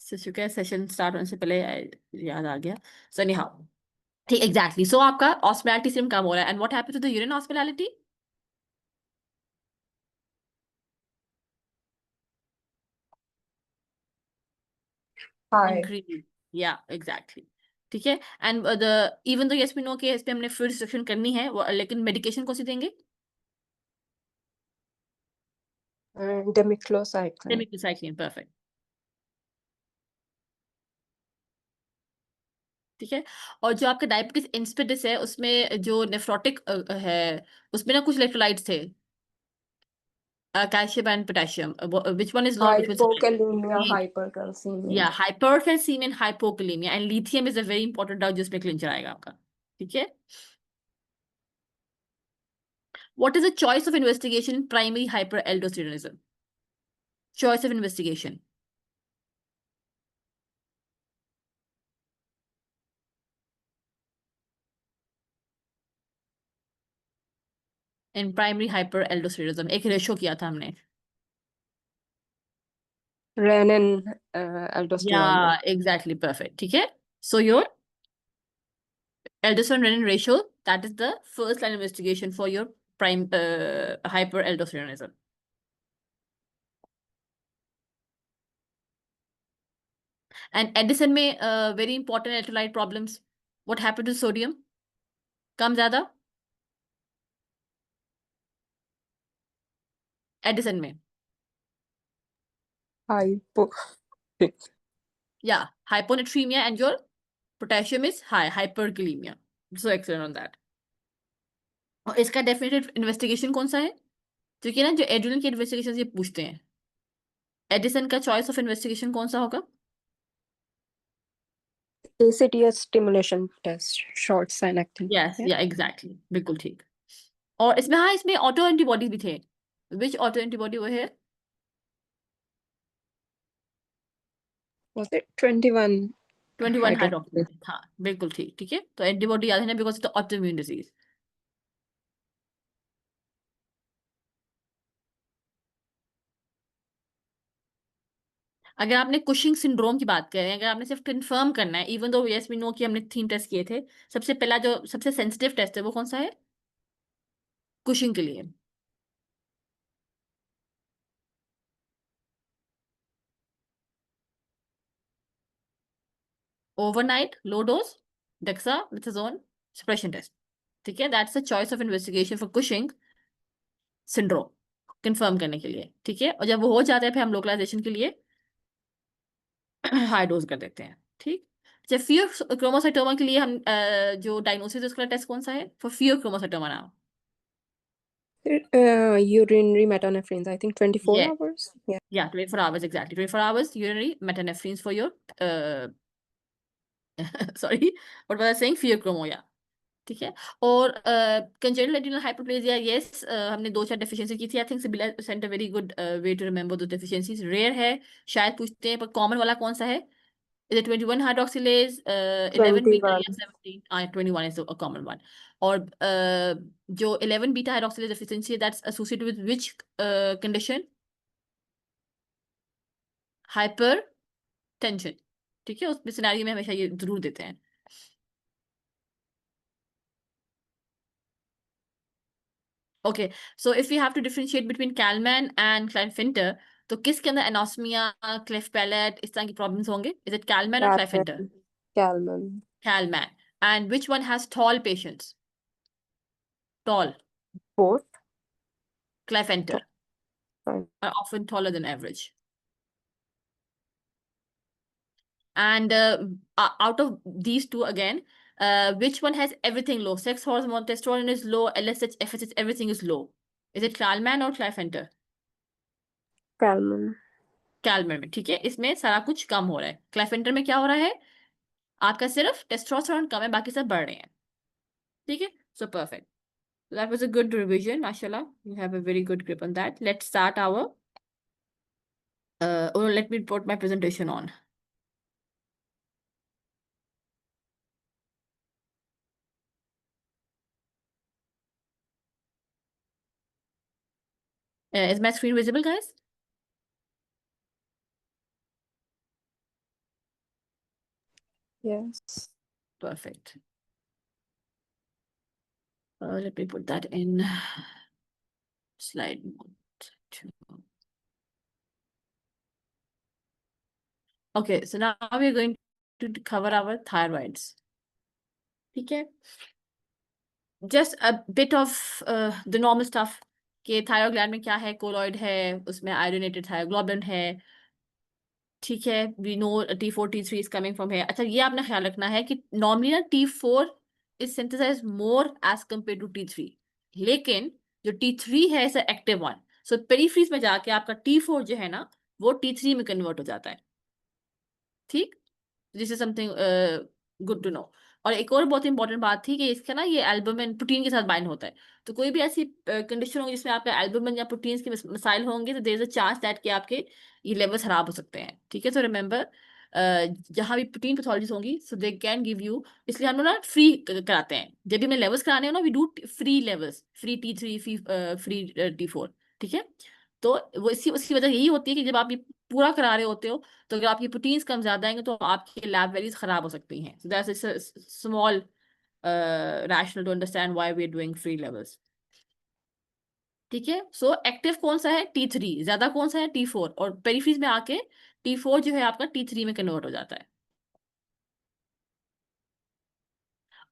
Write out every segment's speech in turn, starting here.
शुक्र है session start होने से पहले याद आ गया। सो एनी हाउ, ठीक, एग्जैक्टली। सो आपका ऑस्मोलैरिटी सिम कम हो रहा है, and what happens to the urine osmolarity? High. Increase, या एग्जैक्टली। ठीक है, and the even though yes we know कि इस पे हमने फूड रिस्ट्रिक्शन करनी है, लेकिन मेडिकेशन कौन सी देंगे? Demiclocycline. डेमिक्लोसाइक्लिन, परफेक्ट। ठीक है, और जो आपका डायबिटीज इंसिपिडिस है उसमें जो नेफ्रोटिक है, उसमें ना कुछ इलेक्ट्रोलाइट्स थे, calcium and potassium, which one is low, which one Hypokalemia, is? hypercalcemia. या hypercalcemia and hypokalemia, and lithium is a very important drug जिसमें क्लिंचर आएगा आपका। ठीक है, what is the choice of investigation in primary hyperaldosteronism? Choice of investigation in primary hyperaldosteronism, एक ratio किया था हमने। Renin, या aldosterone ratio. Exactly, perfect. ठीक है, so your aldosterone renin ratio, that is the first line investigation for your prime hyperaldosteronism. And Edison में very important electrolyte problems. What happened to sodium? कम ज्यादा Edison में? Hypo. Yeah, hyponatremia, and your potassium is high, hyperkalemia. So excellent on that. और इसका definitive investigation कौन सा है? क्योंकि ना जो एड्रिनल की इन्वेस्टिगेशन ये पूछते हैं, एडिसन का चॉइस ऑफ इन्वेस्टिगेशन कौन सा होगा? ACTS stimulation test, short synaptic. Yes, Yeah. या एग्जैक्टली, बिल्कुल ठीक। और इसमें, हाँ, इसमें ऑटो एंटीबॉडी भी थे। विच ऑटो एंटीबॉडी वो है? Was it 21 21 hydroxy? हाइड्रोक्सी, हाँ बिल्कुल ठीक। ठीक है, तो एंटीबॉडी याद है ना, because it's auto immune disease. अगर आपने कुशिंग सिंड्रोम की बात करें, अगर आपने सिर्फ कंफर्म करना है, even though yes we know कि हमने 3 टेस्ट किए थे, सबसे पहला जो सबसे सेंसिटिव टेस्ट है वो कौन सा है कुशिंग के लिए? Overnight low dose dexamethasone suppression test. ठीक है, that's the choice of investigation for Cushing syndrome, confirm करने के लिए। ठीक है, और जब वो हो जाता है फिर हम लोकलाइजेशन के लिए हाई डोज कर देते हैं। ठीक, जब फियर क्रोमोसाइटोमा के लिए हम जो डायग्नोसिस उसका टेस्ट कौन सा है for pheochromocytoma now? Urinary metanephritis, I think 24 Yeah, hours. Yeah. yeah, 24 hours, exactly. 24 hours urinary metanephritis for your sorry, what was I saying? Fear chromo, yeah. ठीक है, और कंजेनिटल एड्रिनल हाइपरप्लेजिया, यस, हमने 2-4 deficiency की थी। I think सिबिला sent a very good way to remember the deficiencies. Rare है शायद पूछते हैं, पर कॉमन वाला कौन सा है? Is 21 hydroxylase, 11 beta 21. या 17? 21 इज अ कॉमन वन। और जो 11 बीटा हाइड्रोक्सिलेज डेफिशिएंसी है, that's associated with which condition? Hyper tension. ठीक है, उस सिनेरियो में हमेशा ये जरूर देते हैं। Okay, so if you have to differentiate between Kallmann and Klinefelter, तो किसके अंदर एनोस्मिया, क्लेफ्ट पैलेट, इस तरह की प्रॉब्लम्स होंगे? इज इट कैलमैन और Klinefelter? Calman. Calman. Kallmann. And which one has tall patients? Tall? Both. Klinefelter Fine. are often taller than average. And out of these two again, which one has everything low? Sex hormone, testosterone is low, LSH, FSH, everything is low. Is it Kallman or Klinefelter? Calman. Calmar में, ठीक है, इसमें सारा कुछ कम हो रहा है। क्लाइफेंटर में क्या हो रहा है? आपका सिर्फ टेस्टोस्टेरोन कम है, बाकी सब बढ़ रहे हैं। ठीक है, so perfect, that was a good revision, माशाल्लाह, you have a very good grip on that. Let's start our let me put my presentation on. Is my screen visible, guys? Yes. Perfect. Let me put that in slide 2. Okay, so now we're going to cover our thyroids. ठीक है? Just a bit of the normal stuff कि thyroid gland में क्या है, colloid है, उसमें iodinated थायरोग्लोबिन है, ठीक है, we know T4 T3 is coming from है। अच्छा, ये आपने ख्याल रखना है कि नॉर्मली ना T4 is synthesize more as compare to T3, लेकिन जो T3 है is active one, so peripheries में जाके आपका T4 जो है ना वो T3 में कन्वर्ट हो जाता है। ठीक, this is something good to know. और एक और बहुत इंपॉर्टेंट बात थी कि इसका ना ये एल्बुमिन प्रोटीन के साथ बाइंड होता है, तो कोई भी ऐसी कंडीशन होगी जिसमें आपका एल्बुमिन या प्रोटीन्स के मसाइल होंगे तो there is a chance that कि आपके ये लेवल्स खराब हो सकते हैं। ठीक है, तो रिमेंबर जहाँ भी प्रोटीन पैथोलॉजीज होंगी सो दे कैन गिव यू, इसलिए हम लोग ना फ्री कराते हैं जब भी हमें लेवल्स कराने हो ना, we do free levels, free T3, free T4। ठीक है, तो वो इसी उसकी वजह यही होती है कि जब आप ये पूरा करा रहे होते हो तो अगर आपकी प्रोटीन्स कम ज्यादा आएंगे तो आपकी लैब वैल्यूज खराब हो सकती हैं। So that's a small rational to understand why we are doing free levels. ठीक है, सो एक्टिव कौन सा है T3, ज्यादा कौन सा है T4, और पेरीफ्रीज में आके T4 जो है आपका T3 में कन्वर्ट हो जाता है।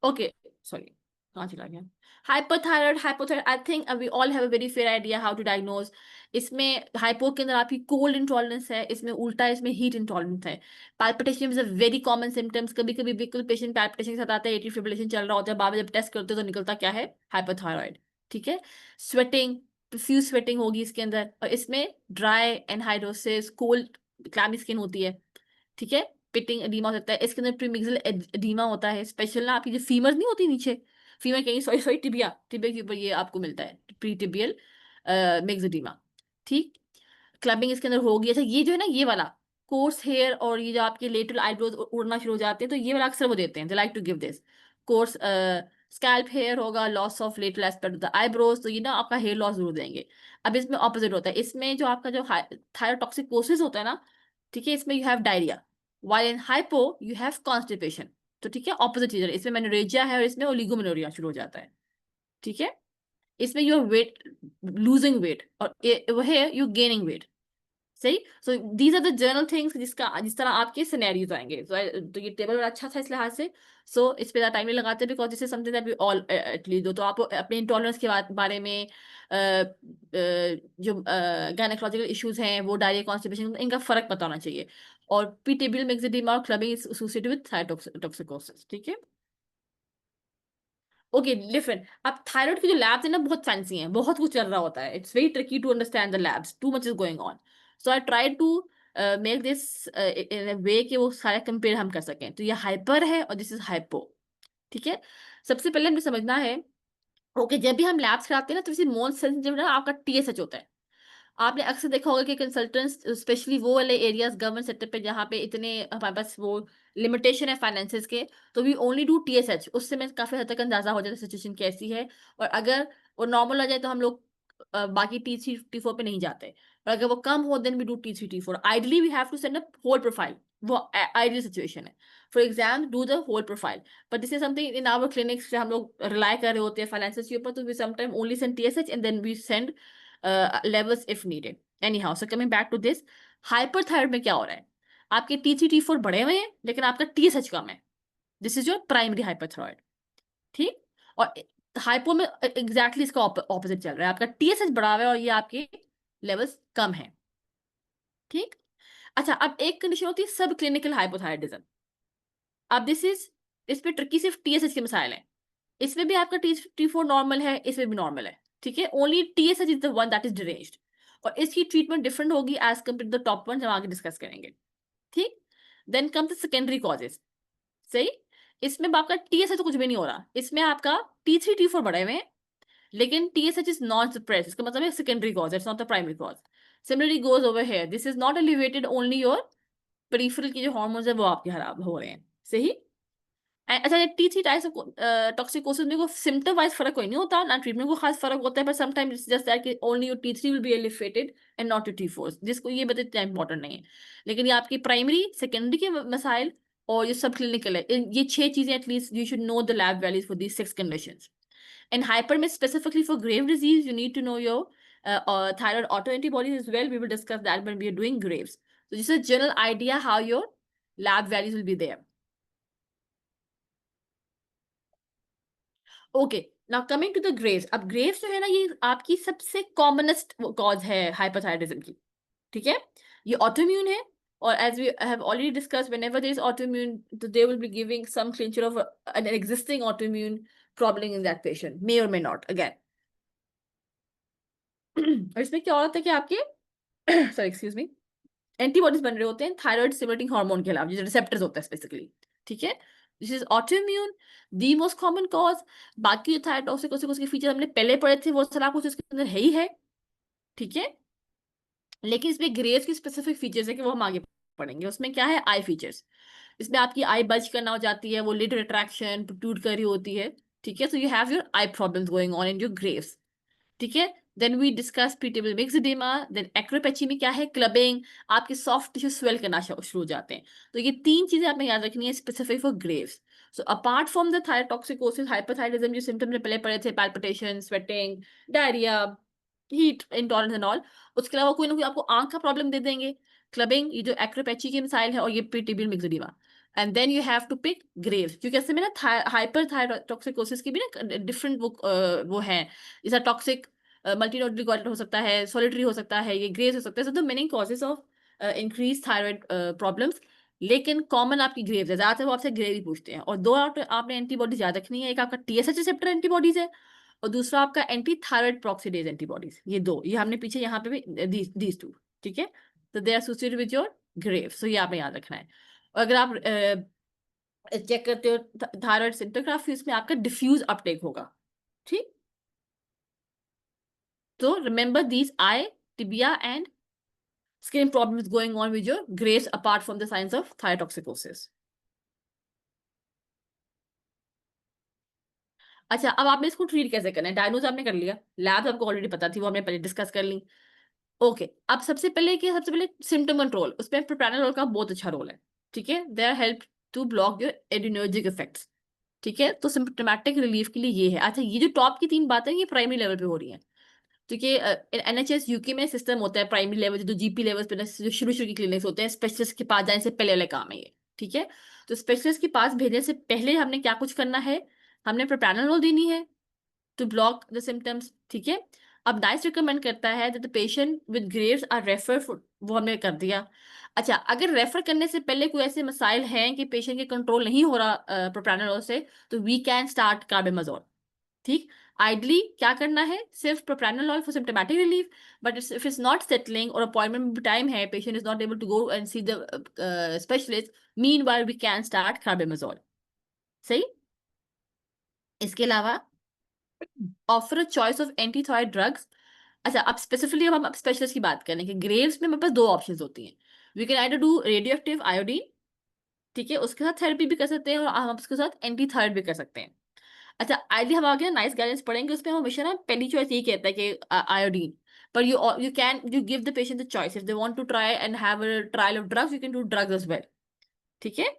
ओके, सॉरी, कहाँ चला गया? Hypothyroid, hypothyroid I think we all have a very fair idea how to diagnose. इसमें हाइपो के अंदर आपकी कोल्ड इंटॉलरेंस है, इसमें उल्टा इसमें हीट इंटॉलरेंस है। Palpitation is a very common symptoms, कभी कभी बिल्कुल पेशेंट पैल्पिटेशन के साथ आता है, एट्रियल फिब्रिलेशन चल रहा होता है, बाद में जब टेस्ट करते हो तो निकलता क्या है, हाइपोथायराइड। ठीक है, स्वेटिंग, प्रोफ्यूज स्वेटिंग होगी इसके अंदर, और इसमें dry anhidrosis, cold clammy skin होती है। ठीक है, पिटिंग एडीमा हो सकता है, इसके अंदर प्रीमिक्सल एडीमा होता है, स्पेशल ना आपकी जो फीमर नहीं होती नीचे, फीमर कहीं, सॉरी सॉरी, टिबिया, टिबिया के ऊपर ये आपको मिलता है प्री टिबियल मिक्स एडीमा। ठीक, क्लबिंग इसके अंदर होगी। अच्छा, ये जो है ना ये वाला कोर्स हेयर और ये जो आपके लेटरल आईब्रोज उड़ना शुरू हो जाते हैं, तो ये वाला अक्सर वो देते हैं, they like to give this coarse scalp hair होगा, loss of lateral aspect of the eyebrows, तो ये ना आपका हेयर लॉस जरूर देंगे। अब इसमें ऑपोजिट होता है, इसमें जो आपका जो थायरोटॉक्सिकोसिस होता है ना, ठीक है, इसमें you have diarrhoea, while in hypo you have constipation। तो ठीक है, ऑपोजिट चीज है, इसमें मेनोरेजिया है और इसमें ओलिगोमेनोरिया शुरू हो जाता है। ठीक है, इसमें you are weight losing weight और वो है यू गेनिंग वेट। सही, so these are the general things जिस तरह आपके सिनेरियोज आएंगे। तो ये टेबल बड़ा अच्छा था इस लिहाज से, सो इस पे टाइम नहीं लगाते because this is something that we all at least do, तो आप अपने इंटॉलरेंस के बारे में जो गायनेकोलॉजिकल इश्यूज हैं वो, डायरिया, कॉन्स्टिपेशन, इनका फर्क पता होना चाहिए। और पीटेबियल मिक्सेडिमा और clubbing is associated with thyrotoxicosis. ठीक है, ओके डिफरेंट। अब थायराइड की जो लैब्स है ना बहुत फैंसी हैं, बहुत कुछ चल रहा होता है, it's very tricky to understand the labs, too much is going on. So I try to make this in a way कि वो सारे कंपेयर हम कर सकें। तो ये हाइपर है और दिस इज हाइपो। ठीक है, सबसे पहले हमें समझना है, ओके, जब भी हम लैब्स कराते हैं ना तो मोस्ट सेंसिटिव ना आपका TSH होता है। आपने अक्सर देखा होगा कि कंसल्टेंट्स स्पेशली वो वाले एरियाज गवर्नमेंट सेक्टर पे जहाँ पे इतने हमारे पास वो लिमिटेशन है फाइनेंसेस के, तो वी ओनली डू TSH, उससे मैं काफी हद तक अंदाजा हो जाता है सिचुएशन कैसी है। और अगर वो नॉर्मल आ जाए तो हम लोग बाकी T3 T4 पे नहीं जाते, और अगर वो कम हो then we do T3 T4। Ideally we have to send a whole profile, वो आइडियल सिचुएशन है for exam do the whole profile. But this is something in our clinics हम लोग रिलाई कर रहे होते हैं फाइनेंसेस के ऊपर, तो we sometime only send TSH and then we send levels if needed। anyhow, so coming back to this, hyperthyroid में क्या हो रहा है, आपके T3 T4 बढ़े हुए हैं लेकिन आपका TSH कम है, दिस इज योर प्राइमरी हाइपरथायरॉयड। ठीक, और हाइपो में एग्जैक्टली इसका ऑपोजिट चल रहा है, आपका TSH बढ़ा हुआ है और ये आपके लेवल्स कम है। ठीक, अच्छा, अब एक कंडीशन होती है सब क्लिनिकल हाइपोथायरॉयडिज्म। अब दिस इज, इस पे ट्रिकी सिर्फ TSH के मसाइल हैं, इसमें भी आपका T4 नॉर्मल है, इसमें भी नॉर्मल है। ठीक है, only TSH is the one that is deranged, और इसकी ट्रीटमेंट डिफरेंट होगी as compare to the top one, जब आगे डिस्कस करेंगे। ठीक, then come the secondary causes. सही, इसमें आपका TSH तो कुछ भी नहीं हो रहा, इसमें आपका T3 T4 बढ़े हुए हैं लेकिन TSH इज नॉट सप्रेस्ड, इसका मतलब है secondary cause, it's not the primary cause. Similarly goes over here, this is not elevated, only your peripheral की जो हार्मोन्स है वो आपके खराब हो रहे हैं। सही, अच्छा, ये T3 टाइप्स टॉक्सिकोसिस में कोई सिम्टम वाइज फर्क कोई नहीं होता, ना ट्रीटमेंट को खास फर्क होता है, पर समटाइम्स इट्स जस्ट दैट कि only your T3 will be elevated and not your T4, जिसको ये बताते इतना इंपॉर्टेंट नहीं है। लेकिन ये आपकी प्राइमरी सेकेंडरी के मसाइल और ये सब क्लिनिकल है। ये 6 चीजें at least you should know the lab values for these 6 conditions. And hyper में specifically for Graves disease, you need to know your thyroid autoantibodies as well. We will discuss that when we are doing Graves. So just a general idea how your lab values will be there. Okay, now coming to the Graves. अब Graves जो है ना, ये आपकी सबसे commonest cause है hyperthyroidism की, ठीक है? ये autoimmune है, और as we have already discussed, whenever there is autoimmune, they will be giving some clincher of an existing autoimmune problem in that patient, may or may not, again. और इसमें क्या होता है कि आपके सॉरी एक्सक्यूज मी, एंटीबॉडीज बन रहे होते हैं थायराइड स्टिमुलेटिंग हार्मोन के अलावा, जो रिसेप्टर्स होता है स्पेसिफिकली, ठीक है? This is autoimmune, the most common cause. बाकी जो थायरोटॉक्सिकोसिस के फीचर हमने पहले पढ़े थे वो सारा कुछ इसके अंदर है ही है, ठीक है? लेकिन इसमें ग्रेव्स की स्पेसिफिक फीचर्स है कि वो हम आगे पढ़ेंगे। उसमें क्या है, आई फीचर्स। इसमें आपकी आई बज करना हो जाती है, वो लिड रिट्रैक्शन प्रोट्रूड कर रही होती है, ठीक है? So you have your eye problems going on in your Graves, ठीक है? Then we discuss pretibial myxoedema. Then acropachy में क्या है, क्लबिंग, आपके सॉफ्ट टिश्यू स्वेल करना शुरू हो जाते हैं। तो ये 3 चीजें आपने याद रखनी है specific for Graves. So apart from the thyrotoxicosis, hyperthyroidism, जो सिम्टम ने पहले पढ़े थे, palpitation, sweating, diarrhoea, heat intolerance and all, उसके अलावा कोई ना कोई आपको आंख का प्रॉब्लम दे देंगे, क्लबिंग, ये जो एक्रोपैची की मिसाइल है, और ये pretibial myxoedema. And then you have to pick Graves, क्योंकि ऐसे में ना हाइपरथायरोटॉक्सिकोसिस की भी ना डिफरेंट वो है, जैसा टॉक्सिक मल्टीनोडल गॉइटर हो सकता है, सॉलिटरी हो सकता है, ये ग्रेव्स हो सकता है। So the many causes of increase thyroid problems, लेकिन कॉमन आपकी ग्रेव्स है, ज्यादातर वो आपसे ग्रेव ही पूछते हैं। और 2 आपने एंटीबॉडीज याद रखनी है, एक आपका टीएसएच रिसेप्टर एंटीबॉडीज है, और दूसरा आपका एंटी थायराइड प्रॉक्सीडेज एंटीबॉडीज। ये 2, ये हमने पीछे यहाँ पे भी दीज 2, ठीक है? तो they are associated with your Grave, so ये आपने याद रखना है। और अगर आप चेक करते हो थायराइड सिंटोग्राफी, उसमें आपका डिफ्यूज अपटेक होगा, ठीक? So remember these eye, tibia and skin problems going on with your graves apart from the signs of thyrotoxicosis. अच्छा, अब आपने इसको ट्रीट कैसे करना है? डायग्नोज आपने कर लिया, लैब्स आपको ऑलरेडी पता थी, वो हमने पहले डिस्कस कर ली। ओके, अब सबसे पहले सिम्टम कंट्रोल, उसमें प्रोप्रानोलोल का बहुत अच्छा रोल है, ठीक है? They are help to block your adrenergic effects, ठीक है? तो सिम्टोमेटिक रिलीफ के लिए ये है। अच्छा, ये जो टॉप की 3 बातें ये प्राइमरी लेवल पे हो रही हैं, क्योंकि एनएचएस यूके में सिस्टम होता है प्राइमरी लेवल, जो जीपी लेवल पे जो शुरू के क्लिनिक्स होते हैं, स्पेशलिस्ट के पास जाने से पहले वाला काम है ये, ठीक है? तो स्पेशलिस्ट के पास भेजने से पहले हमने क्या कुछ करना है, हमने प्रोप्रानोलोल देनी है टू ब्लॉक द सिम्टम्स, ठीक है? अब नाइस रिकमेंड करता है that the patient with Graves are refer, वो हमने कर दिया। अच्छा, अगर रेफर करने से पहले कोई ऐसे मसाइल हैं कि पेशेंट के कंट्रोल नहीं हो रहा प्रोप्रानोलोल से, तो वी कैन स्टार्ट कार्बेमाजोल, ठीक? आइडली क्या करना है, सिर्फ propranolol for symptomatic relief, but if it's not settling और अपॉइंटमेंट में टाइम है, patient is not able to go and see the specialist, meanwhile we can start carbimazole, सही? इसके अलावा offer a choice of anti thyroid drugs. अच्छा, अब specifically हम specialist की बात करें कि ग्रेव्स में हमारे पास 2 ऑप्शंस होती हैं। We can either do radioactive iodine, ठीक है? उसके साथ थेरेपी भी कर सकते हैं, और हम उसके साथ एंटी थायराइड भी कर सकते हैं। अच्छा, आइडिया हम आगे नाइस गाइडेंस पढ़ेंगे, उसमें हम हमेशा ना पहली चॉइस यही कहता है कि आयोडीन, पर you give the patient the choice, if they want to try and have a trial of drugs, you can do drugs as well, ठीक है?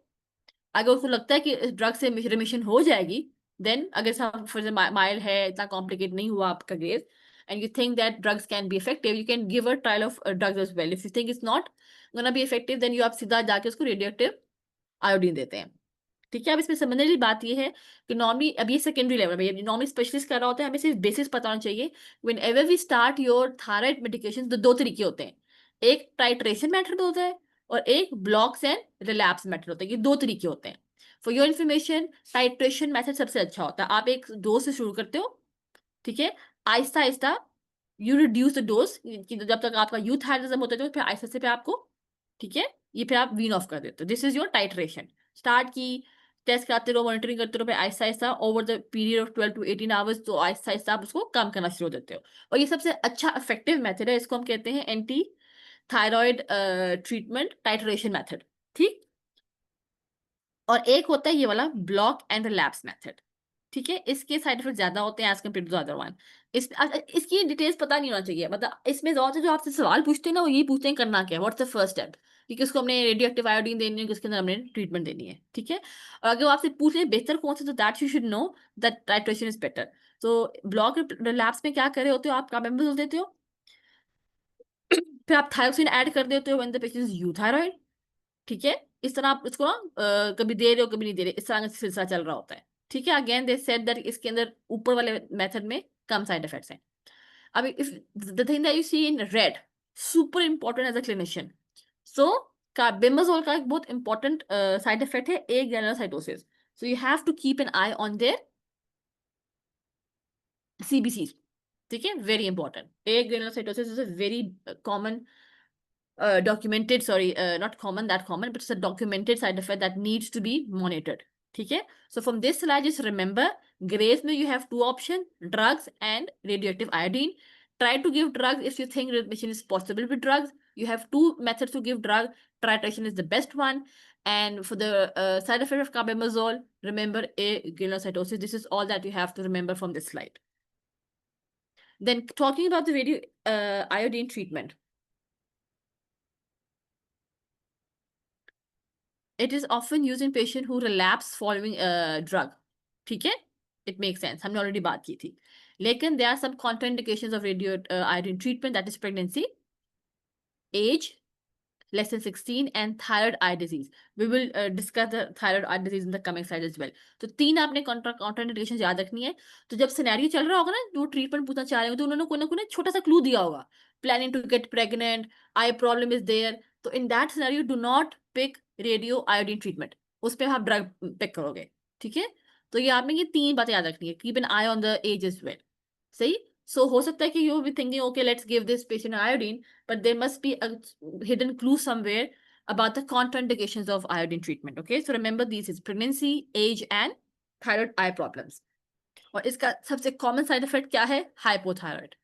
अगर उसको लगता है कि इस ड्रग से रिमिशन हो जाएगी, देन अगर फॉर माइल्ड है, इतना कॉम्प्लिकेट नहीं हुआ आपका case, and you think that drugs can be effective, you can give a trial of drugs as well. If you think it's not gonna be effective, then you आप सीधा जाके उसको radioactive iodine देते हैं, ठीक है? अब इसमें समझने वाली बात ये है कि नॉर्मली, अब ये सेकेंडरी लेवल में, नॉर्मली स्पेशलिस्ट कर रहा होता है, हमें सिर्फ बेसिक्स पता होना चाहिए। Whenever we start your thyroid medication, तो 2 तरीके होते हैं, एक टाइट्रेशन मेथड होता है और एक ब्लॉक्स एंड रिलैप्स मेथड होता है। ये 2 तरीके होते हैं। For your information, titration method सबसे अच्छा होता है। आप एक डोज से शुरू करते हो, ठीक है? Aahista Aahista you reduce the dose, जब तक आपका यूथायरिज्म होता है, तो फिर आहिस्ता से पे आपको, ठीक है, ये फिर आप वीन ऑफ कर देते हो। This is your titration. Start की, टेस्ट कराते रहो, मॉनिटरिंग करते रहो, फिर Aahista Aahista over the period of 12 to 18 hours, तो आहिस्ता आहिस्ता आप उसको कम करना शुरू देते हो। और ये सबसे अच्छा इफेक्टिव मेथड है, इसको हम कहते हैं anti thyroid treatment titration method, ठीक? और एक होता है ये वाला ब्लॉक एंड रिलैप्स मेथड, ठीक है? इसके साइड इफेक्ट ज्यादा होते हैं as compare to the other one. इसकी डिटेल्स पता नहीं होना चाहिए, मतलब इसमें ज्यादा जो आपसे सवाल पूछते हैं ना वो यही पूछते हैं करना क्या, व्हाट्स द फर्स्ट स्टेप, कि किसको हमने रेडियो आयोडीन देनी है, किसके अंदर हमने ट्रीटमेंट देनी है, ठीक है। और अगर वो आपसे पूछ ले बेहतर कौन सा, तो that you should know that titration is better. तो ब्लॉक रिलैप्स में क्या कर रहे होते हो आप, कार्बामेमोजोल देते हो, फिर आप थायोक्सिन ऐड कर देते हो व्हेन द पेशेंट इज यूथायरॉइड, ठीक है। इस तरह आप इसको ना कभी दे रहे हो कभी नहीं दे रहे, इस तरह का सिलसिला चल रहा होता है, ठीक है। अगेन दे सेड दैट इसके अंदर ऊपर वाले मेथड में कम साइड इफेक्ट्स हैं। अब if the thing that you see in red, super important as a clinician, so carbimazole का एक बहुत इंपॉर्टेंट साइड इफेक्ट है agranulocytosis, so you have to keep an eye on their CBC, ठीक है, very important. Agranulocytosis is a very common documented, sorry, not common, that common, but it's a documented side effect that needs to be monitored. Okay, so from this slide, just remember, grays में you have two options, drugs and radioactive iodine. Try to give drugs if you think remission is possible with drugs. You have two methods to give drug. Titration is the best one. And for the side effect of carbamazole, remember a granulocytosis. This is all that you have to remember from this slide. Then talking about the radio iodine treatment. It is often used in patient who relapse following a drug, ठीक है, it makes sense, हमने already बात की थी। लेकिन there are some contraindications of radio iodine treatment, that is pregnancy, age less than 16 and thyroid eye disease. We will discuss the thyroid eye disease in the coming slide as well. तो तीन आपने contraindications याद रखनी है। तो जब scenario चल रहा होगा ना, जो ट्रीटमेंट पूछना चाह रहे हो, तो उन्होंने कोई ना कोई छोटा सा क्लू दिया होगा, planning to get pregnant, eye problem is there, तो in that scenario do not pick radio iodine treatment, उस पे आप ड्रग पिक करोगे, ठीक है। तो ये आपने ये तीन बातें याद रखनी है, keep an eye on the age as well, सही। सो हो सकता है कि you be thinking okay let's give this patient iodine, but there must be a hidden clue somewhere about the contraindications of iodine treatment. Okay, so remember these is pregnancy, age and thyroid eye problems. और इसका सबसे common side effect क्या है, hypothyroid.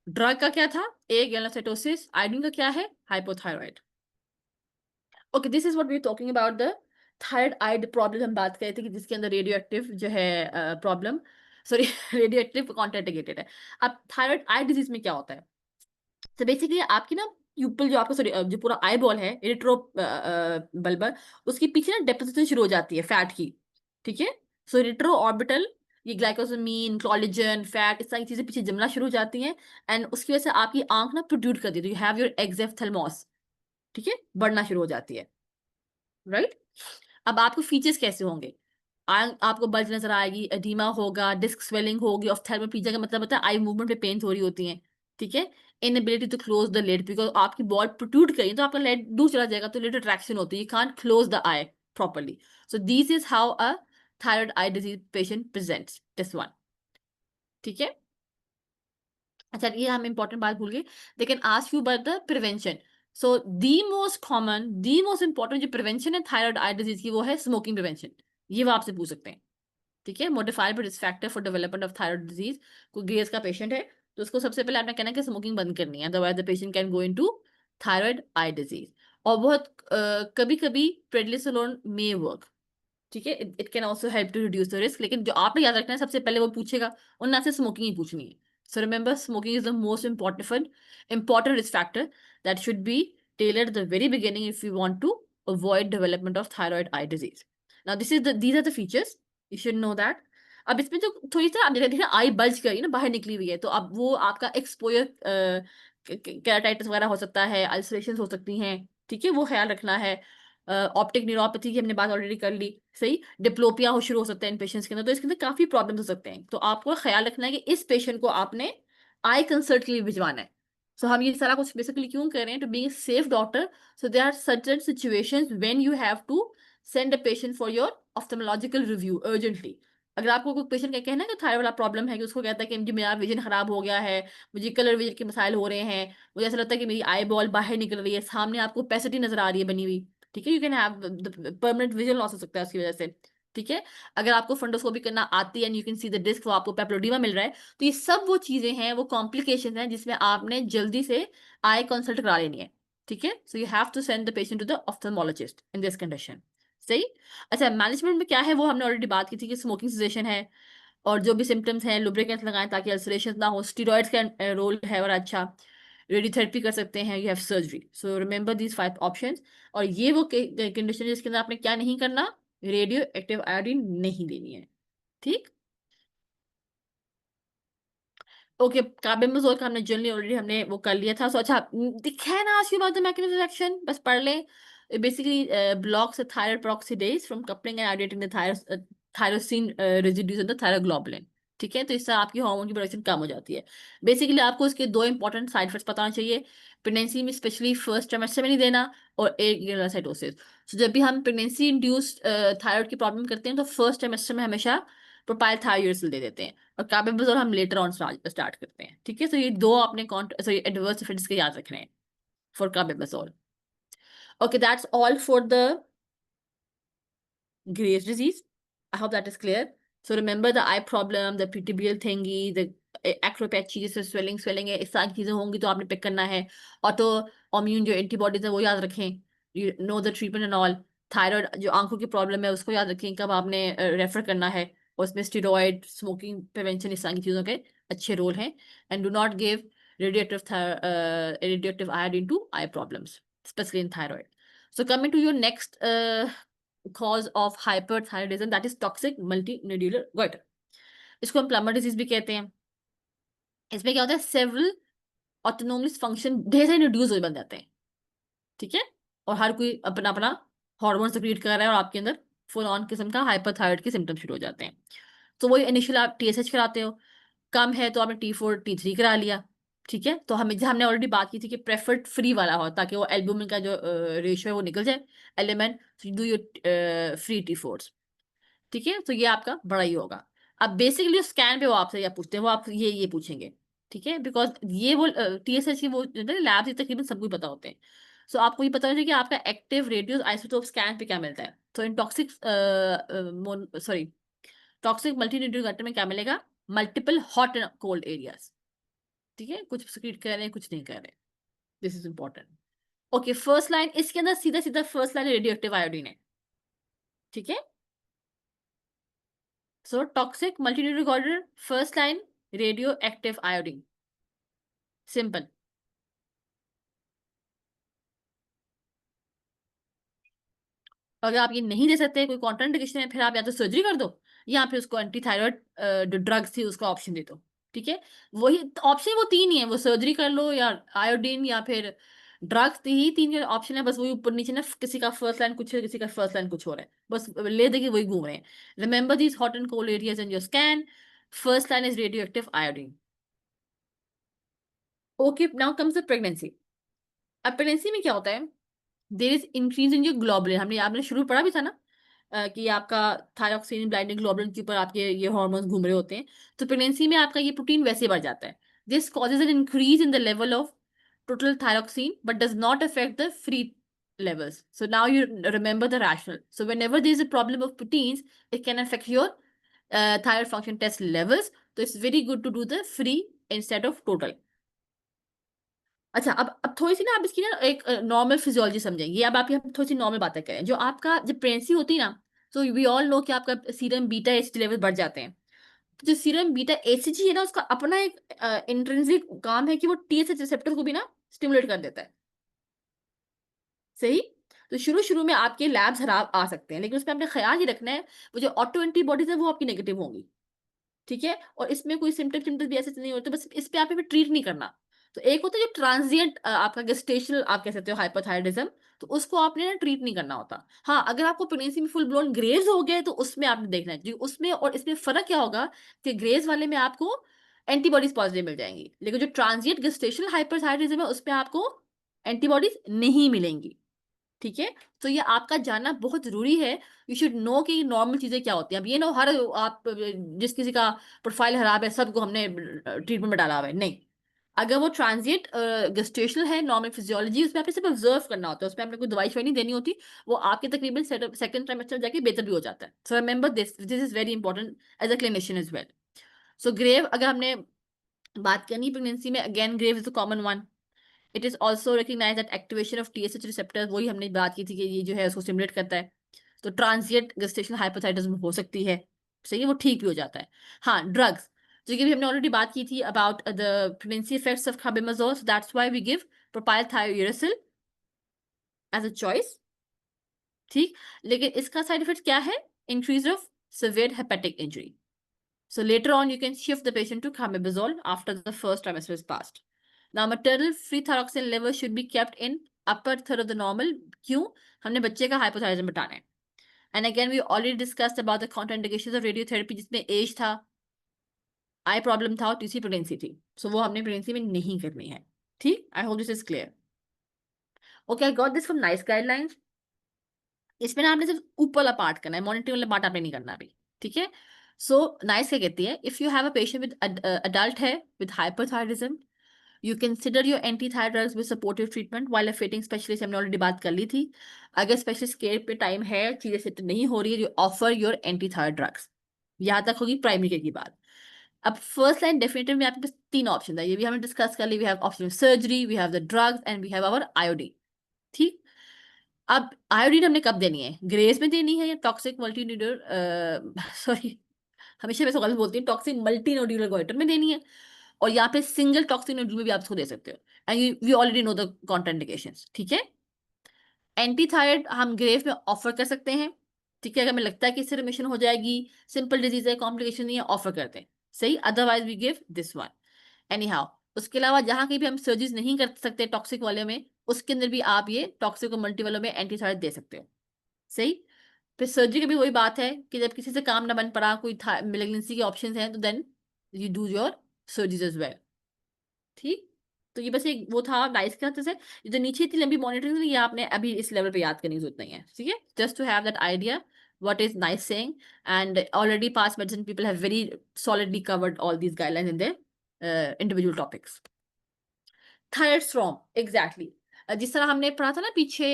Drug का क्या था, ए ग्रेनुलोसाइटोसिस, iodine का क्या है, hypothyroid. Okay, this is what we are talking about the thyroid eye problem. हम बात कर रहे थे कि जिसके अंदर रेडियो एक्टिव जो है problem, sorry radio active contraindicated है। अब थायराइड आई डिजीज में क्या होता है, तो बेसिकली आपकी ना प्यूपल जो आपका, सॉरी जो पूरा आई बॉल है इरिट्रो बल्बर, उसके पीछे ना डेपोजिशन शुरू हो जाती है फैट की, ठीक है। सो इरिट्रो ऑर्बिटल, ये ग्लाइकोसामीन, कोलेजन, फैट, इस सारी चीजें पीछे जमना शुरू हो जाती हैं, एंड उसकी वजह से आपकी आंख ना प्रोड्यूस कर देती है, यू हैव योर एक्जेफ्थेल्मोस, ठीक है, बढ़ना शुरू हो जाती है, राइट। अब आपको फीचर्स कैसे होंगे, आपको बल्ज नजर आएगी, एडीमा होगा, डिस्क स्वेलिंग होगी, ऑफ्थेल्मोप्लेजिया का मतलब होता है आई मूवमेंट पे पेन हो रही होती हैं, ठीक है। Inability to close the lid, because आपकी बॉल प्रोट्रूड करी तो आपका लिड दूर चला जाएगा, तो लिड अट्रैक्शन होती है, you can't close the I properly. So this is how a thyroid eye disease patient presents, this one, ठीक है। अच्छा, ये हम इंपॉर्टेंट बात भूल गए, they can ask you about the prevention. So the most common, the most important जो prevention है थायराइड आई डिजीज की, वो है स्मोकिंग प्रिवेंशन, ये वो आपसे पूछ सकते हैं, ठीक है। Modified risk factor for development of thyroid disease, कोई ग्रेस का पेशेंट है तो उसको सबसे पहले आपने कहना है कि स्मोकिंग बंद करनी है, otherwise the patient can go into thyroid eye disease. और बहुत कभी कभी प्रेडनिसोलोन मे वर्क, ठीक है, it can also help to reduce the risk, लेकिन जो आपने याद रखना है सबसे पहले वो पूछेगा और ना से स्मोकिंग ही पूछनी है। So remember smoking is the most important risk factor that should be tailored at the very beginning if you want to avoid development of thyroid eye disease. Now these are the features you should know that. अब इसमें जो थोड़ी सी आप देखिए ना आई bulge करी ना बाहर निकली हुई है, तो अब वो आपका एक्सपोजर केराटाइटिस वगैरह हो सकता है, अल्सरेशन हो सकती हैं, ठीक है, वो ख्याल रखना है। ऑप्टिक न्यूरोपैथी की हमने बात ऑलरेडी कर ली, सही। डिप्लोपिया हो शुरू हो सकता है इन पेशेंट्स के अंदर, तो इसके अंदर काफी प्रॉब्लम हो सकते हैं, तो आपको ख्याल रखना है कि इस पेशेंट को आपने आई कंसल्ट के लिए भिजवाना है। सो हम ये सारा कुछ बेसिकली क्यों कर रहे हैं, to be safe doctor, so there are certain situations when you have to send a patient for your ophthalmological review urgently. अगर आपको कोई पेशेंट का कहना है कि थायराइड वाला प्रॉब्लम है, कि उसको कहता है कि मुझे मेरा विजन खराब हो गया है, मुझे कलर विजन के मसाइल हो रहे हैं, मुझे ऐसा लगता है कि मेरी आई बॉल बाहर निकल रही है, सामने आपको पेसिटी नजर आ रही है बनी हुई, ठीक है, you can have permanent vision loss हो सकता है उसकी वजह से, ठीक है। अगर आपको फंडोस्कोपी करना आती है and you can see the disc, वो आपको पेप्लोडीमा मिल रहा है, तो ये सब वो चीजें हैं, वो कॉम्प्लिकेशन हैं जिसमें आपने जल्दी से आई कंसल्ट करा लेनी है, ठीक है। So you have to send the patient to the ophthalmologist in this condition, सही। अच्छा, मैनेजमेंट में क्या है वो हमने ऑलरेडी बात की थी कि स्मोकिंग सेसेशन है, और जो भी सिम्टम्स हैं लुब्रिकेंट्स लगाएं ताकि अल्सरेशन ना हो, स्टीरॉइड्स का रोल है और अच्छा, रेडियोथेरेपी कर सकते हैं, you have surgery. So remember these 5 options. और ये वो कंडीशन जिसके अंदर आपने क्या नहीं करना, रेडियो एक्टिव आयोडीन नहीं देनी है, ठीक। ओके, कार्बेंडाजोल का हमने जनरली ऑलरेडी हमने वो कर लिया था। सो अच्छा, दिखा है ना, ask you about the mechanism of action, बस पढ़ लें। Basically blocks the thyroid peroxidase from coupling and activating the tyrosine residues in the thyroglobulin, ठीक है। तो इससे आपकी हार्मोन की प्रोडक्शन कम हो जाती है। बेसिकली आपको इसके 2 इंपॉर्टेंट साइड इफेक्ट्स पता होना चाहिए। प्रेगनेंसी में स्पेशली फर्स्ट ट्राइमेस्टर में नहीं देना, और एग सो जब भी हम प्रेगनेंसी इंड्यूस्ड थायराइड की प्रॉब्लम करते हैं तो फर्स्ट ट्राइमेस्टर में हमेशा प्रोपाइल थायरोइड दे देते हैं, और कार्बेंडाजोल हम लेटर ऑन स्टार्ट करते हैं, ठीक है। तो ये 2 आपने सॉरी एडवर्स इफेक्ट्स के याद रखने हैं for carbendazole. Okay, that's all for the Graves' disease. I hope that is clear. So remember the eye problem, the PTBL thingy, the acropatchy जिससे swelling है, इस सारी चीजें होंगी तो आपने पिक करना है। ऑटो इम्यून जो एंटीबॉडीज है वो याद रखें, you know the treatment and all. Thyroid जो आंखों की प्रॉब्लम है उसको याद रखें, कब आपने रेफर करना है, और उसमें स्टेरॉइड, स्मोकिंग प्रिवेंशन, इस सारी चीजों के अच्छे रोल हैं। And do not give radioactive iodine to eye problems, especially in thyroid. So coming to your next cause of hyperthyroidism, that is toxic multinodular goiter. इसको हम प्लमर डिजीज भी कहते हैं। इसमें क्या होता है, सेवरल ऑटोनोमस फंक्शन ढेर सारे नोड्यूल्स बन जाते हैं, ठीक है। और हर कोई अपना अपना हार्मोन सिक्रीट कर रहा है, और आपके अंदर फुल ऑन किस्म का हाइपरथायराइड के सिम्टम शुरू हो जाते हैं। तो वही इनिशियल आप TSH कराते हो, कम है तो आपने T4 T3 करा लिया, ठीक है। तो हमें हमने ऑलरेडी बात की थी कि प्रेफर्ड फ्री वाला हो, ताकि वो एल्बुमिन का जो रेशियो है वो निकल जाए element, do your free T4s, ठीक है। तो ये आपका बड़ा ही होगा। अब बेसिकली स्कैन पे वो आपसे या पूछते हैं, वो आप ये पूछेंगे, ठीक है, बिकॉज ये वो TSH की वो लैब तकरीबन सबको ही पता होते हैं। सो आपको ये पता होना चाहिए कि आपका एक्टिव रेडियो आइसोटोप स्कैन पे क्या मिलता है। तो इन टॉक्सिक सॉरी टॉक्सिक मल्टीन्यूट्रिएंट गटर में क्या मिलेगा, multiple hot and cold areas, ठीक है। कुछ सिक्रीट कर रहे हैं, कुछ नहीं कर रहे, this is important. Okay, first line इसके अंदर सीधा सीधा first line radio active iodine है, ठीक है। So toxic multinuclear disorder, first line radioactive iodine. Simple. अगर आप ये नहीं दे सकते, कोई कॉन्ट्राइंडिकेशन है, फिर आप या तो सर्जरी कर दो, या फिर उसको एंटी थायराइड जो ड्रग्स थी उसका ऑप्शन दे दो, ठीक है। वही ऑप्शन वो 3 ही है, वो सर्जरी कर लो या आयोडीन या फिर ड्रग्स, ही 3 ऑप्शन है बस। वही ऊपर नीचे ना, किसी का फर्स्ट लाइन कुछ है, किसी का फर्स्ट लाइन कुछ हो रहा है, बस ले दे के वही घूम रहे हैं। Remember these hot and cold areas in your scan. First line is radio active iodine. Okay, now comes the pregnancy. अब प्रेगनेंसी में क्या होता है, there is increase in your globulin. हमने आपने शुरू में पढ़ा भी था ना, कि आपका थायरॉक्सिन ब्लाइंडिंग ग्लोबुलिन के ऊपर आपके ये हार्मोन्स घूम रहे होते हैं। तो प्रेगनेंसी में आपका ये प्रोटीन वैसे बढ़ जाता है। This causes an increase in the level of total thyroxine but does not affect the free levels. So now you remember the rationale. So whenever there is a problem of proteins, it can affect your thyroid function test levels. So it's very good to do the free instead of total. अच्छा, अब थोड़ी सी ना आप इसकी ना एक normal physiology समझेंगे। अब आप यहाँ थोड़ी सी नॉर्मल बातें करें। जो आपका जब प्रेगनेंसी होती है ना, तो वी ऑल नो कि आपका सीरम बीटा एच लेवल बढ़ जाते हैं। तो जो सीरम बीटा एचजी है ना, उसका अपना एक इंट्रिंसिक काम है कि वो TSH रिसेप्टर को भी ना स्टिमुलेट कर देता है, सही। तो शुरू शुरू में आपके लैब्स खराब आ सकते हैं, लेकिन उसमें आपने ख्याल ये रखना है, वो जो ऑटो एंटीबॉडीज है वो आपकी नेगेटिव होंगी, ठीक है। और इसमें कोई सिम्टम भी ऐसे नहीं होते, बस इस पे आप ट्रीट नहीं करना। तो एक होता है जो ट्रांजिएंट आपका गेस्टेशनल आप कह सकते हो हाइपोथायराइडिज्म, तो उसको आपने ना ट्रीट नहीं करना होता। हाँ, अगर आपको प्रेगनेंसी में फुल ब्लोन ग्रेव्स हो गए तो उसमें आपने देखना है, क्योंकि उसमें और इसमें फर्क क्या होगा कि ग्रेव्स वाले में आपको एंटीबॉडीज पॉजिटिव मिल जाएंगी, लेकिन जो ट्रांजिएंट गेस्टेशनल हाइपोथायराइडिज्म है उसमें आपको एंटीबॉडीज नहीं मिलेंगी, ठीक है। तो ये आपका जानना बहुत जरूरी है। यू शुड नो कि नॉर्मल चीजें क्या होती हैं। अब ये ना हर आप जिस किसी का प्रोफाइल खराब है सबको हमने ट्रीटमेंट में डाला हुआ है, नहीं। अगर वो ट्रांजिएंट गेस्टेशनल है, नॉर्मल फिजियोलॉजी, उसमें आपने सिर्फ ऑब्जर्व करना होता है, उसमें आपने कोई दवाई शवाई नहीं देनी होती। वो आपके तकरीबन सेकंड ट्राइमेस्टर जाके बेहतर भी हो जाता है। So remember this is very important as a clinician as well. So Graves अगर हमने बात करनी प्रेगनेंसी में, again Graves is the common one. It is also recognise that activation of TSH receptor, वही हमने बात की थी कि ये जो है उसको स्टिमुलेट करता है। तो ट्रांजिएंट गेस्टेशनल हाइपोथायराइडिज्म हो सकती है। सही है, वो ठीक भी हो जाता है। हाँ, ड्रग्स, जो कि भी हमने ऑलरेडी बात की थी about the pregnancy effects of carbimazole, so that's why we give propylthiouracil थायोयुरेसिल एज अ चॉइस। ठीक, लेकिन इसका साइड इफेक्ट क्या है? Increase of severe hepatic injury. So later on, you can shift the patient to carmazole after the first trimester is passed. Now, maternal free thyroxine level should be kept in upper third of the normal. क्यों? हमने बच्चे का hypothyroidism बताना है. And again, we already discussed about the contraindications of radiotherapy, जिसमें as था, आई problem था और तीसरी प्रेगनेंसी थी. सो वो हमने प्रेगनेंसी में नहीं करनी है. ठीक, आई hope this is clear. Okay, I got this from nice guidelines. इसमें ना आपने सिर्फ ऊपर वाला पार्ट करना है, मॉनिटरिंग वाला पार्ट आपने नहीं करना अभी. ठीक है. सो नाइस क्या कहती है, if you have a patient with adult है with hyperthyroidism, you consider your anti thyroid drugs with supportive treatment while a fitting specialist. हमने ऑलरेडी बात कर ली थी. अगर स्पेशलिस्ट केयर पे टाइम है, चीजें सेट नहीं हो रही है, you offer your anti thyroid drugs. यहाँ तक होगी प्राइमरी केयर की बात. अब फर्स्ट लाइन डेफिनेटिव में आपके पास तीन ऑप्शन है, ये भी हमने डिस्कस कर ली. We have option surgery, we have the drugs and we have our iodine. ठीक, अब आयोडीन हमने कब देनी है? ग्रेस में देनी है या टॉक्सिक मल्टी न्यूडर सॉरी, हमेशा मैं इसको गलत बोलती हूँ, टॉक्सिक मल्टी नोड्यूलर गोइटर में देनी है, और यहाँ पे सिंगल टॉक्सिक नोड्यूल में भी आप इसको दे सकते हो. And we already know the contraindications. ठीक है. एंटी थायराइड हम ग्रेव में ऑफर कर सकते हैं. ठीक है, अगर हमें लगता है कि इससे रिमिशन हो जाएगी, सिंपल डिजीज है, कॉम्प्लिकेशन नहीं है, ऑफर करते हैं. सही, otherwise we give this one. Anyhow, उसके अलावा जहां कहीं भी हम सर्जरीज नहीं कर सकते टॉक्सिक वाले में, उसके अंदर भी आप ये टॉक्सिक और मल्टी वालों में एंटी थायराइड दे सकते हो. सही. फिर सर्जरी की भी वही बात है कि जब किसी से काम ना बन पड़ा, कोई मेलिग्नेंसी के ऑप्शन हैं, तो then you do your surgeries as well. ठीक, तो ये बस एक वो था डाइस के से. ये जो नीचे इतनी लंबी मॉनिटरिंग थी, ये आपने अभी इस लेवल पे याद करने की जरूरत नहीं है. ठीक है, just to have that idea what is nice saying. And already past medicine people have very solidly covered all these guidelines in their individual topics. Thyroid storm, exactly. जिस तरह हमने पढ़ा था ना पीछे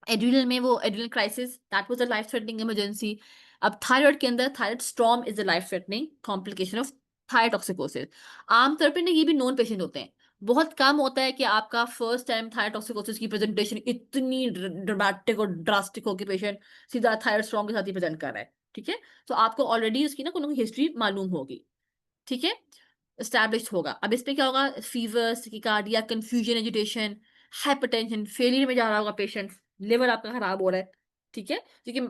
एड्रिनल में, वो adrenal crisis, that was a life threatening emergency. अब थायराइड के अंदर thyroid storm is a life threatening complication of thyrotoxicosis. आमतौर पर ना ये भी नॉन पेशेंट होते हैं. बहुत कम होता है कि आपका फर्स्ट टाइम थायरोटॉक्सिकोसिस की प्रेजेंटेशन इतनी ड्रामेटिक और ड्रास्टिक हो कि पेशेंट सीधा थायराइड स्टॉर्म के साथ ही प्रेजेंट कर रहा है. ठीक है, तो आपको ऑलरेडी उसकी ना कोई हिस्ट्री मालूम होगी. ठीक है, एस्टैब्लिश होगा. अब इस पे क्या होगा? Fever, cardia, confusion, agitation, hypertension, failure में जा रहा होगा पेशेंट, लिवर आपका खराब हो रहा है. ठीक है, क्योंकि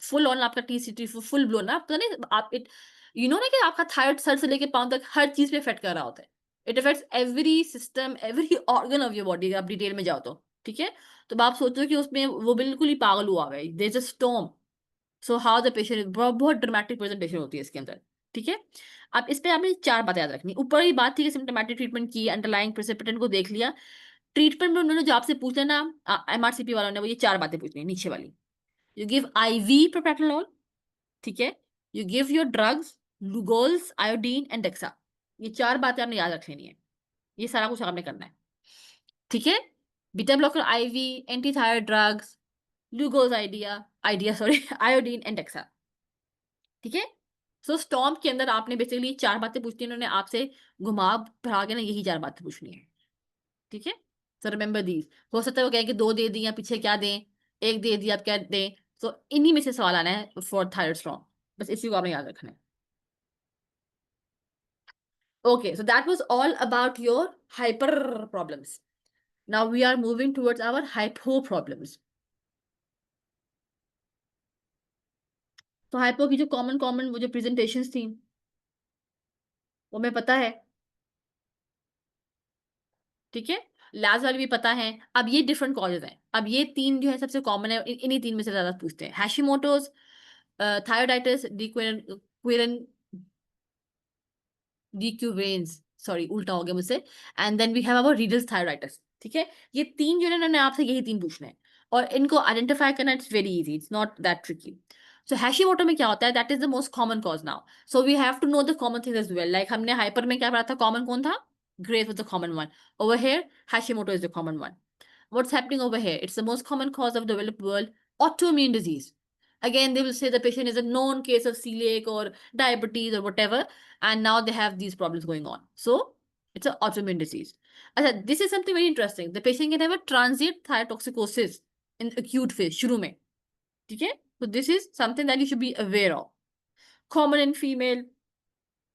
फुल ऑन आपका टी फुल ब्लो ना, आपका नहीं, आप इट यू नो ना कि आपका थायराइड सर से लेके पांव तक हर चीज पे इफेक्ट कर रहा होता है. It effects every system, every organ of your body. आप डिटेल में जाओ तो. ठीक है, तो आप सोचो कि उसमें वो बिल्कुल ही पागल हुआ है, there is a storm. So how the patient, बहुत बहुत ड्रामेटिक प्रेजेंटेशन होती है इसके अंदर. ठीक है, अब इस पे आपने चार बातें याद रखनी. ऊपर ही बात थी कि सिम्टोमेटिक ट्रीटमेंट की, अंडरलाइंग प्रेसिपिटेंट को देख लिया. ट्रीटमेंट में उन्होंने जो आपसे पूछना ना, एमआरसीपी वालों ने, वो ये चार बातें पूछनी है नीचे वाली. You give IV propranolol. ठीक है, you give your drugs, Lugol's, iodine and dexa. ये चार बातें आपने याद रख लेनी है. ये सारा कुछ आपने करना है. ठीक है, beta blocker, IV, anti thyroid drugs, Lugol's, idea idea sorry iodine and dexa. ठीक है, सो स्टॉर्म के अंदर आपने बेसिकली चार बातें पूछनी है. उन्होंने आपसे घुमा फिरा के ना यही चार बातें पूछनी है. ठीक है, सो रिमेंबर दीज. हो सकता है वो कहें कि दो दे दी या पीछे क्या दें, एक दे दिया आप क्या दें. सो इन्हीं में से सवाल आना है फॉर थायराइड स्टॉर्म. बस इसी को आपने याद रखना है. Okay, so that was all about your hyper problems. Now we are moving towards our hypo problems. तो हाइपो की जो कॉमन कॉमन वो जो प्रेजेंटेशंस थी, वो हमें पता है. ठीक है, लाज वाली भी पता है. अब ये डिफरेंट कॉजेज हैं. अब ये तीन जो है सबसे कॉमन है, इन्हीं तीन में से ज्यादा पूछते हैं. हैशिमोटोज, थायराइडाइटिस डिक्वेरन डिक्यूवेंस, सॉरी उल्टा हो गया मुझसे. And then we have our Riedel's thyroiditis. ठीक है, ये तीन जो है ना, इन्होंने आपसे यही तीन पूछने हैं. और इनको आइडेंटिफाई करना it's very easy, it's not that tricky. So Hashimoto में क्या होता है? That is the most common cause now. So we have to know the common things as well. Like हमने हाइपर में क्या पढ़ा था? कॉमन कौन था? Grave was the common one. Over here Hashimoto is the common one. What's happening over here? It's the most common cause of developed world autoimmune disease. Again, they will say the patient is a known case of celiac or diabetes or whatever, and now they have these problems going on. So it's an autoimmune disease. This is something very interesting. The patient can have a transient thyrotoxicosis in acute phase, शुरू में. ठीक है, So this is something that you should be aware of. Common in female,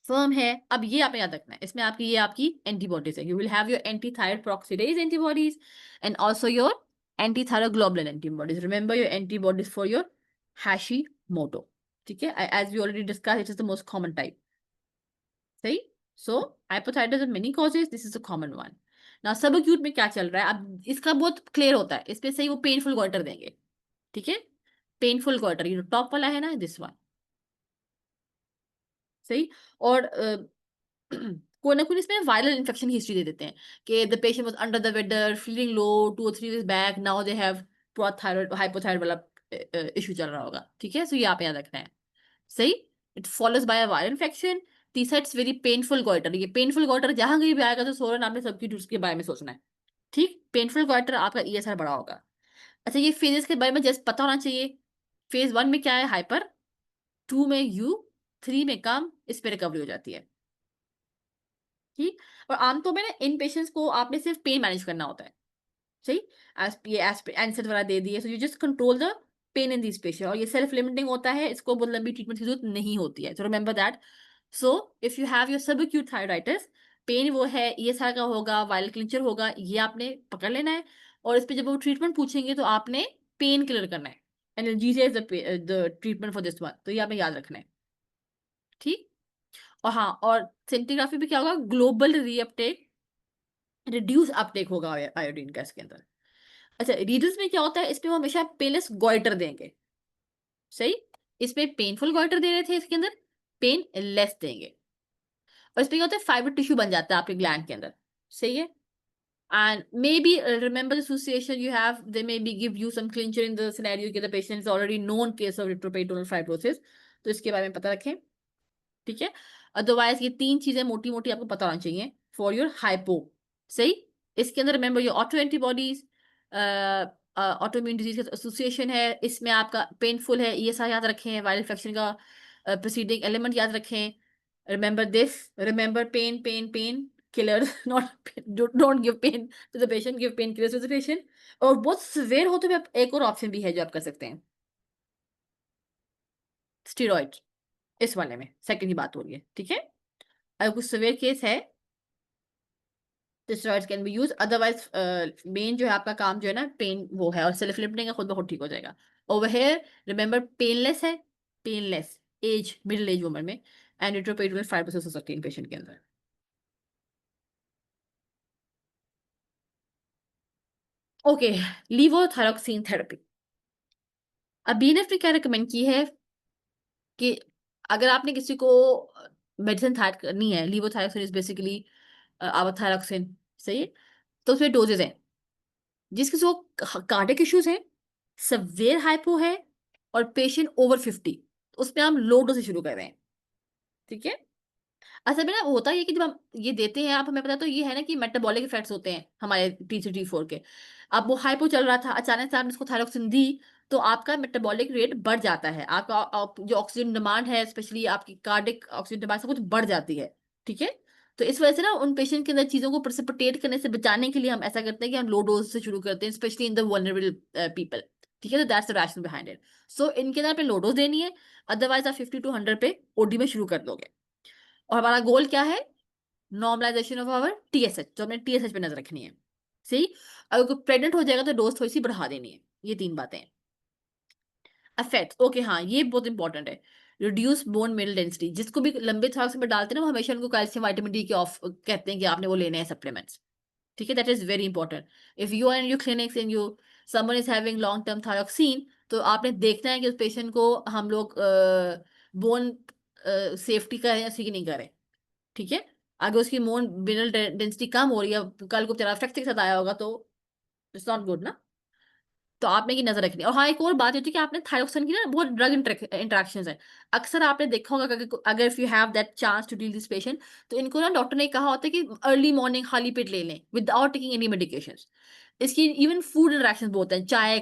firm है. अब ये आपने याद रखना है, इसमें ये आपकी एंटीबॉडीज है. You will have your anti-thyroid peroxidase antibodies and also your anti-thyroglobulin antibodies. Remember your antibodies for your Hashimoto. ठीक है, as we already discussed, it is the most common type. सही. So hypothyroidism has many causes. This is a common one. Now subacute में क्या चल रहा है, अब इसका बहुत क्लियर होता है. इसमें सही वो पेनफुल गोइटर देंगे. ठीक है, पेनफुल गोइटर, ये टॉप वाला है ना, दिस वन. सही. और कोई ना कोई इसमें वायरल इन्फेक्शन की हिस्ट्री दे देते हैं कि the patient was under the weather, feeling low 2 or 3 days बैक, नाउ दे हैव पूरा थायराइड हाइपोथायराइड वाला इशू चल रहा होगा. ठीक है, सो ये आप याद रखना है. सही. It follows by a viral infection. तीसरा, इट्स वेरी पेनफुल गोइटर. ये पेनफुल गोइटर जहां कहीं भी आएगा तो सोरन आपने सबकी टूल्स के बारे में सोचना है. ठीक, पेनफुल गोइटर आपका ईएसआर बढ़ा होगा. अच्छा, ये फेजेस के बारे में जस्ट पता होना चाहिए. फेज 1 में क्या है, हाइपर. 2 में यू. 3 में कम, इस पे रिकवरी हो जाती है. ठीक. और आमतौर में ना इन पेशेंट्स को आपने सिर्फ पेन मैनेज करना होता है. सही. ये एनसेड वाला दे दिए, so you just control the pain in this patient. और ये सेल्फ लिमिटिंग होता है, इसको बहुत लंबी ट्रीटमेंट की जरूरत नहीं होती है. So remember that. So if you have your subacute thyroiditis, pain वो है ईएसआर का होगा, वायरल क्लिंचर होगा, ये आपने पकड़ लेना है. और इस पे जब वो ट्रीटमेंट पूछेंगे तो आपने पेन किलर करना है. Analgesia is the treatment for this one, तो ये आपने याद रखना है. ठीक. और हाँ, और सेंटीग्राफी भी क्या होगा, ग्लोबल रीअपटेक, रिड्यूस अपटेक होगा आयोडीन का इसके अंदर. अच्छा, रीडल्स में क्या होता है, इसमें वो हमेशा पेनलेस गोइटर देंगे. सही. इसमें पेनफुल गोइटर दे रहे थे, इसके अंदर पेन लेस देंगे. और इसमें क्या होता है, फाइबर टिश्यू बन जाता है आपके ग्लैंड के अंदर. सही है. And maybe remember the association you have, they maybe give you some clincher in the scenario that the patient is already known case of retroperitoneal fibrosis. तो इसके बारे में पता रखें. ठीक है. अदरवाइज ये 3 चीजें मोटी मोटी आपको पता होना चाहिए फॉर योर हाइपो. सही. इसके अंदर remember your auto antibodies, autoimmune disease का एसोसिएशन है. इसमें आपका पेनफुल है, ये सारा याद रखें. वायरल इन्फेक्शन का प्रीसीडिंग एलिमेंट याद रखें. Remember this, remember pain pain pain killer, not don't give pain to the patient, give pain killer to the patient. और बहुत सिवियर हो तो भी एक और ऑप्शन भी है जो आप कर सकते हैं, स्टेरॉइड. इस वाले में सेकंड की बात हो रही है. ठीक है. अगर कुछ सिवियर केस है, steroids can be use. Otherwise main जो है आपका काम जो है ना, पेन वो है, और सेल्फ लिमिटिंग है, खुद ब खुद ठीक हो जाएगा. ओवर हियर रिमेंबर पेनलेस है, painless age, middle age woman में. एंड रिट्रोपेरिटोनियल फाइब्रोसिस हो सकती है पेशेंट के अंदर. Okay, levothyroxine therapy. अब बीएनएफ ने क्या रिकमेंड की है कि अगर आपने किसी को मेडिसिन थायराइड करनी है, लीवोथायरोक्सिन इज बेसिकली आवर. सही है. तो उसमें डोजेज हैं. जिस किसी को कार्डियक इश्यूज हैं, सवेयर हाइपो है, और पेशेंट ओवर 50, उसमें हम लो डोज से शुरू कर रहे हैं. ठीक है. असल में ना होता ये कि जब हम ये देते हैं, आप हमें पता, तो ये है ना कि मेटाबॉलिक इफेक्ट्स होते हैं हमारे T3 T4 के. अब वो हाइपो चल रहा था, अचानक से आपने इसको थायरोक्सिन दी, तो आपका मेटाबॉलिक रेट बढ़ जाता है. आपका जो ऑक्सीजन डिमांड है, स्पेशली आपकी कार्डिक ऑक्सीजन डिमांड सब कुछ बढ़ जाती है. ठीक है. तो इस वजह से ना उन पेशेंट के अंदर चीजों को प्रेसिपिटेट करने से बचाने के लिए हम ऐसा करते हैं कि हम लो डोज से शुरू करते हैं, specially in the vulnerable people. ठीक है. तो that's the rationale behind it. So इनके अंदर पे लो डोज देनी है, अदरवाइज आप 50 to 100 पे ओडी में शुरू कर दोगे. और हमारा गोल क्या है, नॉर्मलाइजेशन ऑफ आवर टीएसएच. तो हमने टीएसएच पे नजर रखनी है. सही. अगर कोई प्रेग्नेंट हो जाएगा तो डोज थोड़ी सी बढ़ा देनी है. ये 3 बातें हैं. अफेक्ट, ओके, हाँ, ये बहुत इंपॉर्टेंट है. Reduce bone mineral density. जिसको भी लंबे थायराइड में डालते हैं ना, वो हमेशा उनको कैल्शियम विटामिन डी के ऑफ कहते हैं कि आपने वो लेने हैं सप्लीमेंट्स. ठीक है. That is very important. If you are in your clinics and you someone is having long term thyroxine, तो आपने देखना है कि उस पेशेंट को हम लोग बोन सेफ्टी करें या उसकी नहीं करें. ठीक है. अगर उसकी मोन मिनरल डेंसिटी कम हो रही है, कल को बेचारा फ्रैक्चर के साथ आया होगा, तो इट्स नॉट गुड ना. तो आपने की नजर रखनी है. और हाँ, एक और बात होती है कि आपने थायरोक्सिन की ना बहुत ड्रग इंटरेक्शन है. अक्सर आपने देखा होगा कि अगर if you have that chance to deal this patient, तो इनको ना डॉक्टर ने कहा होता है कि अर्ली मॉर्निंग खाली पेट ले लें विदाउट टेकिंग एनी मेडिकेशन. इसकी इवन फूड इंटरेक्शन भी होते हैं, चाय,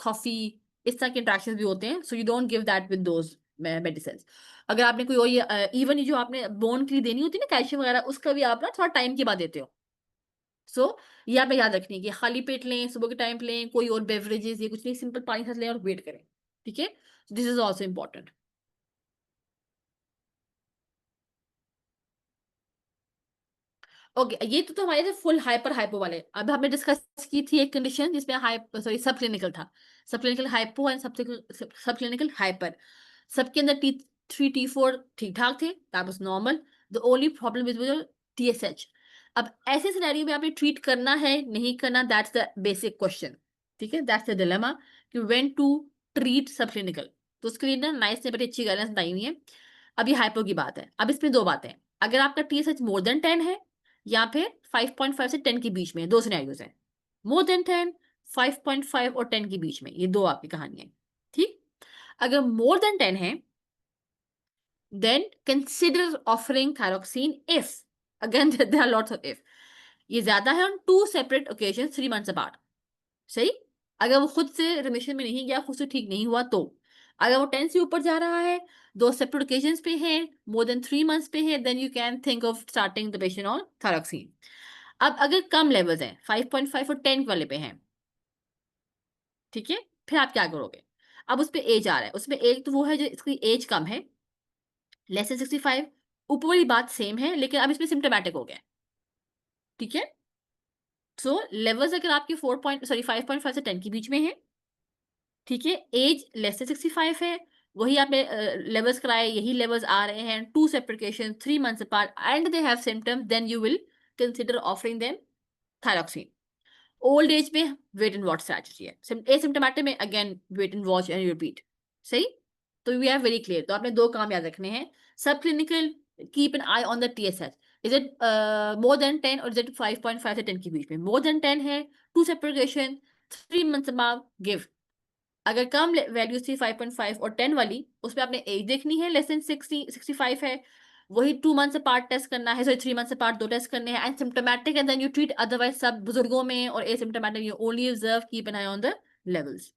कॉफी, इस तरह के इंटरेक्शन भी होते हैं. So you don't give that with those medicine. अगर आपने कोई और इवन ये जो आपने बोन के लिए देनी होती है ना, कैल्शियम वगैरह, उसका भी आप ना थोड़ा टाइम के बाद देते हो. सो ये आपने याद रखनी है कि खाली पेट लें, सुबह के टाइम पे लें, कोई और बेवरेजेस ये कुछ नहीं, सिंपल पानी साथ लें और वेट करें. ठीक है, this is also important. Okay, ये तो हमारे थे फुल हाइपर हाइपो वाले। अब हमने डिस्कस की थी एक कंडीशन जिसमें सॉरी सब क्लिनिकल था, सब क्लिनिकल हाइपो एंड सब क्लिनिकल हाइपर। सबके अंदर T3 T4 ठीक ठाक थे, that was normal. The only problem is with TSH। अब ऐसे सिनेरियो में आपने ट्रीट करना है नहीं करना, दैट्स द बेसिक क्वेश्चन। ठीक है, दैट्स द डिलेमा कि व्हेन टू ट्रीट सब क्लिनिकल। तो उसके लिए ना नाइस ने बड़ी अच्छी गाइडेंस बताई हुई है। अब ये हाइपो की बात है, अब इसमें दो बातें हैं। अगर आपका TSH मोर देन 10 है या फिर 5.5 से 10 के बीच में, दो सिनेरियोज हैं। मोर देन 10, 5.5 और 10 के बीच में, ये दो आपकी कहानी है। ठीक, अगर मोर देन 10 है, then consider offering thyroxine if, again there are lots of if, ये ज्यादा है on two separate occasions 3 months apart। सही, अगर वो खुद से रिमिशन में नहीं गया, खुद से ठीक नहीं हुआ, तो अगर वो 10 से ऊपर जा रहा है, दो सेपरेट ओकेजन्स पे है, मोर देन 3 मंथ्स पे है, then you can think of starting the patient on thyroxine. अब अगर कम लेवल्स हैं, 5.5 और 10 वाले पे हैं, ठीक है, फिर आप क्या करोगे? अब उस पे एज आ रहा है, उसमें एक तो वो है जो इसकी एज कम है, लेस देन 65। ऊपर वाली बात सेम है, लेकिन अब इसमें सिम्टोमेटिक हो गया। ठीक है, सो लेवल्स अगर आपके 5.5 से 10 के बीच में है, ठीक है, एज लेस देन 65 है, वही आपने लेवल्स कराए, यही लेवल्स आ रहे हैं, two separation 3 months apart and they have symptom, then you will consider offering them thyroxine. Old age में वेट एंड वॉच स्ट्रैटेजी है, एसिम्टोमेटिक में again wait and watch and repeat. सही, तो वी आर वेरी क्लियर। तो आपने दो काम याद रखने हैं। सब clinical, keep an eye on the TSH। Is it more than 10 और इज इट 5.5 से 10 के बीच में? मोर देन 10 है, two separation 3 months above, give. अगर कम वैल्यू थी 5.5 और 10 वाली, उसमें आपने एज देखनी है, लेस देन 65 है, वही 2 मंथ्स अपार्ट टेस्ट करना है, सॉरी 3 मंथ्स अपार्ट दो टेस्ट करने हैं, and symptomatic and then you treat. Otherwise सब बुजुर्गों में और asymptomatic you only observe, keep an eye on the levels.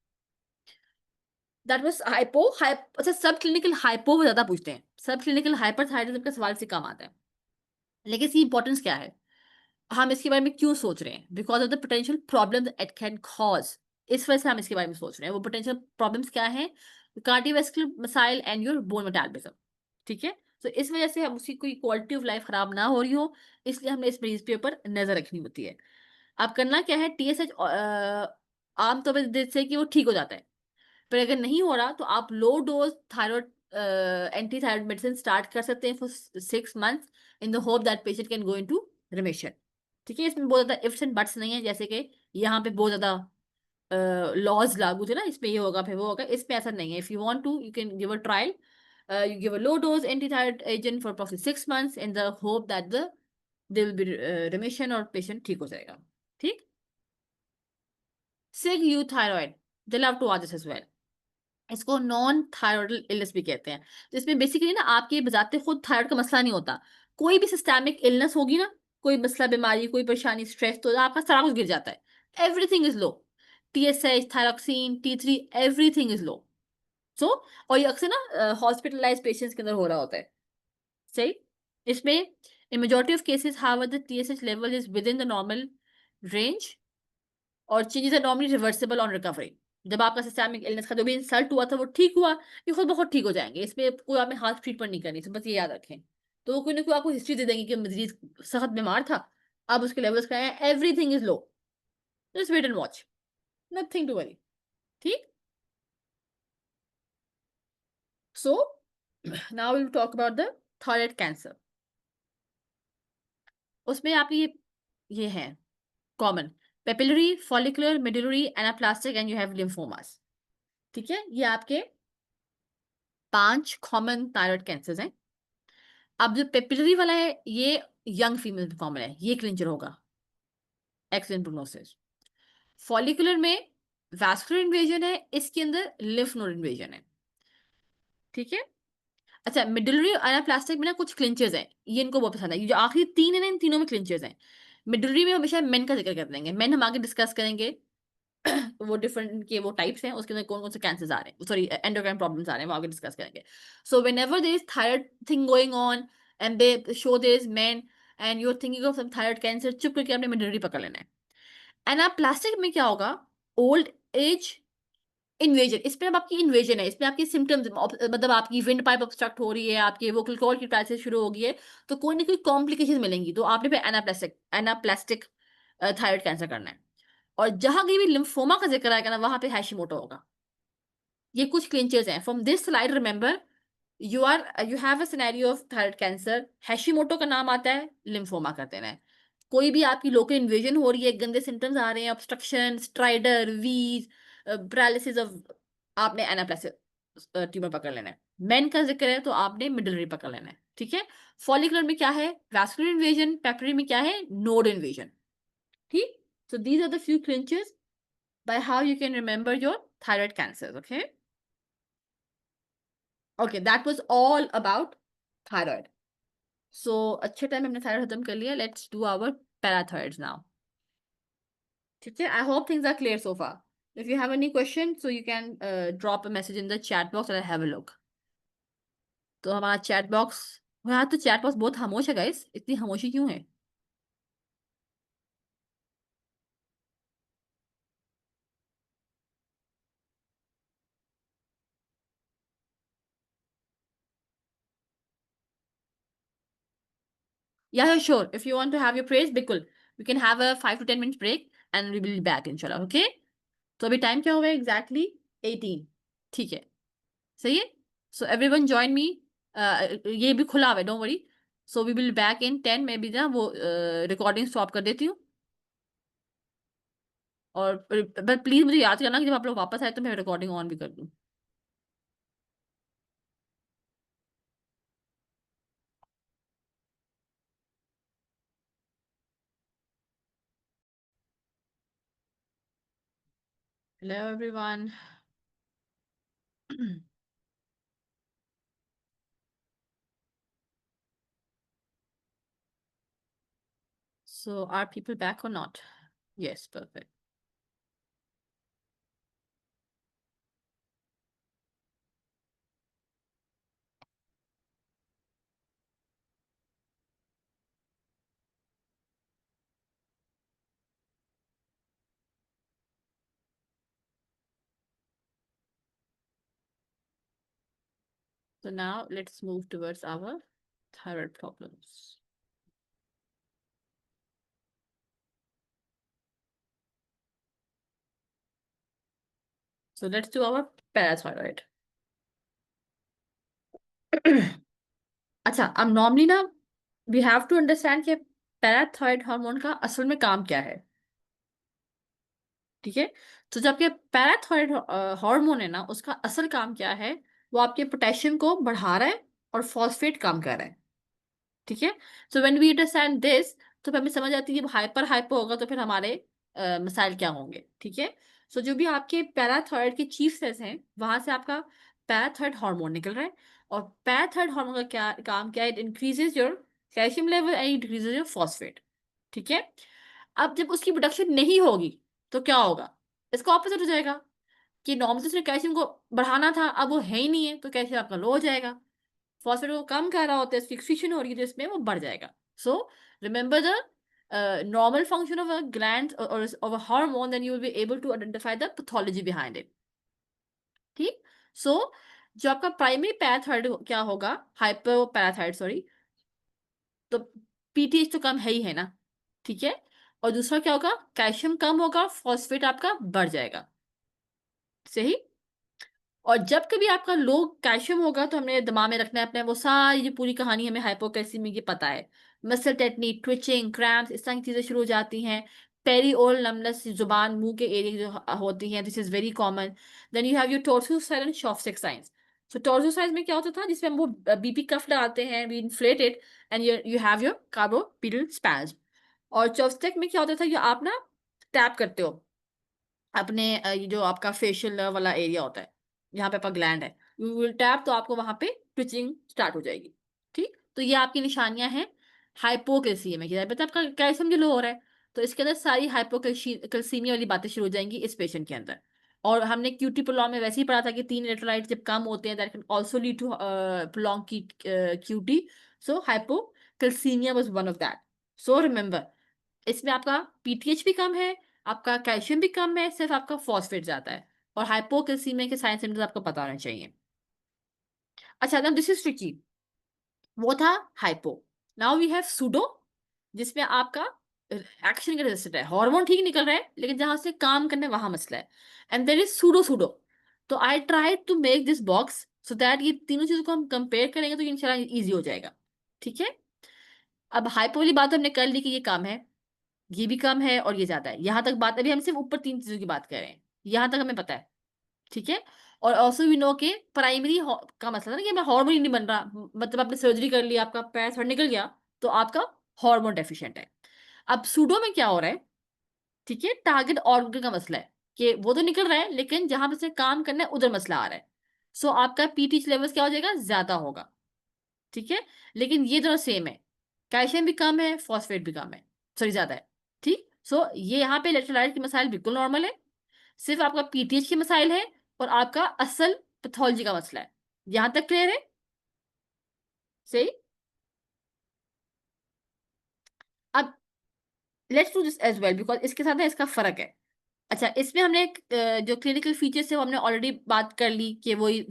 That was hypo. अच्छा, सब क्लिनिकल हाइपो ज्यादा पूछते हैं, सब क्लिनिकल हाइपरथायराइडिज्म का सवाल से कम आता है, लेकिन इसकी इंपॉर्टेंस क्या है, हम इसके बारे में क्यों सोच रहे हैं? Because of the potential problem it can cause. इस वजह से हम इसके बारे में सोच रहे हैं। वो पोटेंशियल प्रॉब्लम्स क्या है? कार्डियोवैस्कुलर मसाइल एंड योर बोन मेटाबॉलिज्म। ठीक है, तो इस वजह से हम उसकी कोई क्वालिटी ऑफ लाइफ खराब ना हो रही हो, इसलिए हमने इस मरीज के ऊपर नजर रखनी होती है। अब करना क्या है, TSH आमतौर पर जैसे कि वो ठीक हो जाता है, पर अगर नहीं हो रहा तो आप low dose thyroid anti thyroid medicine start कर सकते हैं for 6 months, in the hope that patient can go into remission. ठीक है, इसमें बहुत ज्यादा इफ्स एंड बट्स नहीं है, जैसे कि यहाँ पे बहुत ज्यादा लॉज लागू थे ना, इसमें ये होगा फिर वो होगा, इसमें ऐसा नहीं है। If you want to, you can give a trial, you give a low dose anti-thyroid agent for approximately 6 months in the hope that there will be remission और patient ठीक हो जाएगा। ठीक, sick euthyroid, they love to ask this as well। इसको non thyroidal illness भी कहते हैं। तो इसमें बेसिकली ना आपके बजाते खुद थायराइड का मसला नहीं होता, कोई भी सिस्टेमिक इलनेस होगी ना, कोई मसला, बीमारी, कोई परेशानी, स्ट्रेस, तो आपका सारा कुछ गिर जाता है। Everything is low, TSH, thyroxine, T3, everything is low. So, और ये अक्सर ना हॉस्पिटलाइज पेशेंट्स के अंदर हो रहा होता है। सही, इसमें in majority of cases how the TSH level is within the normal range, और changes are normally reversible on recovery. जब आपका सिस्टमिक इलनेस का जो भी इंसल्ट हुआ था वो ठीक हुआ, ये खुद बहुत ठीक हो जाएंगे, इसमें कोई आपने हाथ ट्रीटमेंट नहीं करनी, तो बस ये याद रखें। तो कोई ना कोई आपको हिस्ट्री दे देंगे कि मरीज सख्त बीमार था, अब उसके लेवल्स क्या है, everything is low, just wait and watch, nothing to worry. ठीक, so now will talk about the thyroid cancer. उसमें आपकी ये है common, papillary, follicular, medullary, anaplastic and you have lymphomas. ठीक है, ये आपके 5 कॉमन थायराइड कैंसर्स हैं। अब जो पेपिलरी वाला है, ये यंग फीमेल में कॉमन है, ये क्लिंचर होगा, एक्सीडेंट प्रोग्नोसिस। फॉलिकुलर में वैस्कुलर इन्वेजन है, इसके अंदर लिम्फ नोड इन्वेजन है। ठीक है, अच्छा, मिडलरी और एनाप्लास्टिक में ना कुछ क्लिंचर्स हैं, ये इनको बहुत पसंद है, ये जो आखिरी 3 है ना, इन तीनों में क्लिंचर्स हैं। मिडलरी में हमेशा मेन का जिक्र कर देंगे, मेन हम आगे डिस्कस करेंगे। वो डिफरेंट के वो टाइप्स हैं, उसके अंदर कौन कौन से कैंसर्स आ रहे हैं, सॉरी एंडोक्राइन प्रॉब्लम्स आ रहे हैं, वो आगे डिस्कस करेंगे। So whenever there is thyroid thing going on and they show there is main and you are thinking of some thyroid cancer, चुप करके आपने मिडलरी पकड़ लेना है। एनाप्लास्टिक में क्या होगा, ओल्ड एज इन्वेजन, इसमें अब आपकी इन्वेजन है, इसमें आपकी सिम्टम्स, मतलब आपकी विंड पाइप ऑब्स्ट्रक्ट हो रही है, आपके वोकल कॉर्ड की क्राइसिस शुरू हो गई है, तो कोई ना कोई कॉम्प्लिकेशन मिलेंगी, तो आपने फिर एनाप्लास्टिक थायराइड कैंसर करना है। और जहां कहीं भी लिम्फोमा का जिक्र आएगा ना, वहां पे हैशिमोटो होगा। ये कुछ क्लिंचर्स हैं from this slide. Remember, you have a scenario of thyroid cancer, Hashimoto का नाम आता है, लिम्फोमा कर देना है। कोई भी आपकी लोकल इन्वेजन हो रही है, गंदे सिम्टम्स आ रहे हैं, ऑब्स्ट्रक्शन, स्ट्राइडर, वीज, पैरालिसिस ऑफ, आपने एनाप्लास्टिक ट्यूमर पकड़ लेना है। मेन का जिक्र है तो आपने मिडलरी पकड़ लेना है, ठीक है। फॉलिकुलर में क्या है, वैस्कुलर इन्वेजन। पेपरी में क्या है, नोड इन्वेजन। ठीक। So these are the few clinches by how you can remember your thyroid cancers. Okay, okay, that was all about thyroid. So अच्छे टाइम हमने thyroid खत्म कर लिया, let's do our parathyroids now. ठीक है, I hope things are clear so far. If you have any questions, so you can drop a message in the chat box and I'll have a look. तो हमारा chat box, हाँ तो chat box बहुत खामोश है guys, इतनी खामोशी क्यों है? Yeah, yeah, sure. If you want to have your praise, बिल्कुल. We can have a 5 to 10 minutes break and we will be back inshallah. Okay? तो अभी टाइम क्या हुआ है एग्जैक्टली? 18. ठीक है, सही है। सो एवरीवन जॉइन मी, ये भी खुला हुआ है, don't worry. So we will back in 10, मैं भी ना वो रिकॉर्डिंग स्टॉप कर देती हूँ। और बट प्लीज मुझे याद करना कि जब आप लोग वापस आए तो मैं रिकॉर्डिंग ऑन भी कर दूँ। Hello everyone. So are people back or not? Yes, perfect. So now let's move towards our thyroid problems. So let's do our parathyroid. अच्छा, अब नॉर्मली ना वी हैव टू अंडरस्टैंड कि पैराथायराइड हार्मोन का असल में काम क्या है। ठीक है, तो जब आपके पैराथायराइड हार्मोन है ना, उसका असल काम क्या है, वो आपके पोटेशियम को बढ़ा रहा है और फॉस्फेट काम कर रहा है। ठीक है, so when we understand this, तो फिर हमें समझ आती है कि हाइपर हाइपो होगा तो फिर हमारे मसाइल क्या होंगे। ठीक है, सो जो भी आपके पैराथायराइड के चीफ सेल्स हैं, वहां से आपका पैराथायराइड हार्मोन निकल रहा है। और पैराथायराइड हार्मोन का क्या काम, क्या है, it increases your calcium level and decreases your phosphate. ठीक है, अब जब उसकी प्रोडक्शन नहीं होगी तो क्या होगा, इसका ऑपोजिट हो जाएगा कि नॉर्मल से कैल्शियम को बढ़ाना था, अब वो है ही नहीं है, तो कैल्शियम आपका लो हो जाएगा। फॉस्फेट को कम कर रहा होता है, फिक्सेशन हो रही है जिसमें वो बढ़ जाएगा। So remember the normal function of a gland or of a hormone, then you will be able to identify the pathology behind it. ठीक, सो जो आपका प्राइमरी पैराथायराइड क्या होगा, हाइपर पैराथायराइड सॉरी, तो पीटीएच तो कम है ही है ना। ठीक है, और दूसरा क्या होगा, कैल्शियम कम होगा, फॉस्फेट आपका बढ़ जाएगा। सही। और जब कभी आपका लो कैल्शियम होगा तो हमें दिमाग में रखना है अपने, वो सारी जो पूरी कहानी हमें हाइपोकैल्सीमिया की पता है। मसल टेटनी, ट्विचिंग, क्रैम्प्स, इस तरह की चीजें शुरू हो जाती हैं। पेरी ओरल नमनेस, जुबान मुंह के एरिया जो होती हैं, this is very common. Then you have your Trousseau साइड and Chvostek signs. So Trousseau signs में क्या होता था, जिसमें हम वो बीपी कफ लगाते हैं, we inflate it and you have your carpopedal spasm. और चॉपस्टिक में क्या होता था, ये आप ना टैप करते हो अपने ये जो आपका फेशियल वाला एरिया होता है, यहाँ पे आपका ग्लैंड है, यू विल टैप, तो आपको वहां पे ट्विचिंग स्टार्ट हो जाएगी। ठीक, तो ये आपकी निशानियां हैं हाइपोकैल्सीमिया की। पता है आपका कैल्शियम जो लो हो रहा है, तो इसके अंदर सारी हाइपोकैल्सीमिया वाली बातें शुरू हो जाएंगी इस पेशेंट के अंदर। और हमने क्यूटी प्रोलॉन्ग में वैसे ही पढ़ा था कि 3 इलेक्ट्रोलाइट जब कम होते हैं, that can also lead to prolong की QT. So hypocalcaemia was one of that. So remember, इसमें आपका पीटीएच भी कम है, आपका कैल्शियम भी कम है, सिर्फ आपका फॉस्फेट ज्यादा है। और हाइपोकैल्सीमिया के साइन सिम्टम्स आपको पता होने चाहिए। अच्छा, ना दिस इज ट्रिकी। वो था hypo. Now we have pseudo, जिसमें आपका एक्शन का रेजिस्टेंट है, हार्मोन ठीक निकल रहा है, लेकिन जहां से काम करने वहां मसला है। And there is pseudo pseudo. तो I try to make this box so that ये तीनों चीजों को हम कंपेयर करेंगे तो इंशाल्लाह इजी हो जाएगा। ठीक है। अब हाइपो वाली बात हमने कर ली कि ये कम है, ये भी कम है और ये ज्यादा है। यहां तक बात, अभी हम सिर्फ ऊपर तीन चीजों की बात कर रहे हैं, यहां तक हमें पता है। ठीक है। और ऑल्सो वी नो के प्राइमरी का मसला था ना कि हमें हार्मोन ही नहीं बन रहा, मतलब आपने सर्जरी कर ली, आपका पैर थोड़ा निकल गया, तो आपका हार्मोन डेफिशिएंट है। अब सूडो में क्या हो रहा है, ठीक है, टारगेट ऑर्गन का मसला है कि वो तो निकल रहा है लेकिन जहां पे से काम करना है उधर मसला आ रहा है। सो आपका पीटीएच लेवल्स क्या हो जाएगा, ज्यादा होगा। ठीक है। लेकिन ये दोनों सेम है, कैल्शियम भी कम है, फॉस्फेट भी कम है, सॉरी ज्यादा है। ठीक, सो ये यहाँ पे इलेक्ट्रोलाइट की मसाइल बिल्कुल नॉर्मल है, सिर्फ आपका पीटीएच की मसाइल है और आपका असल पैथोलॉजी का मसला है। यहां तक क्लियर है? सही। अब let's do this as well because इसके साथ ना इसका फर्क है। अच्छा, इसमें हमने जो क्लिनिकल फीचर्स है वो हमने ऑलरेडी बात कर ली कि वही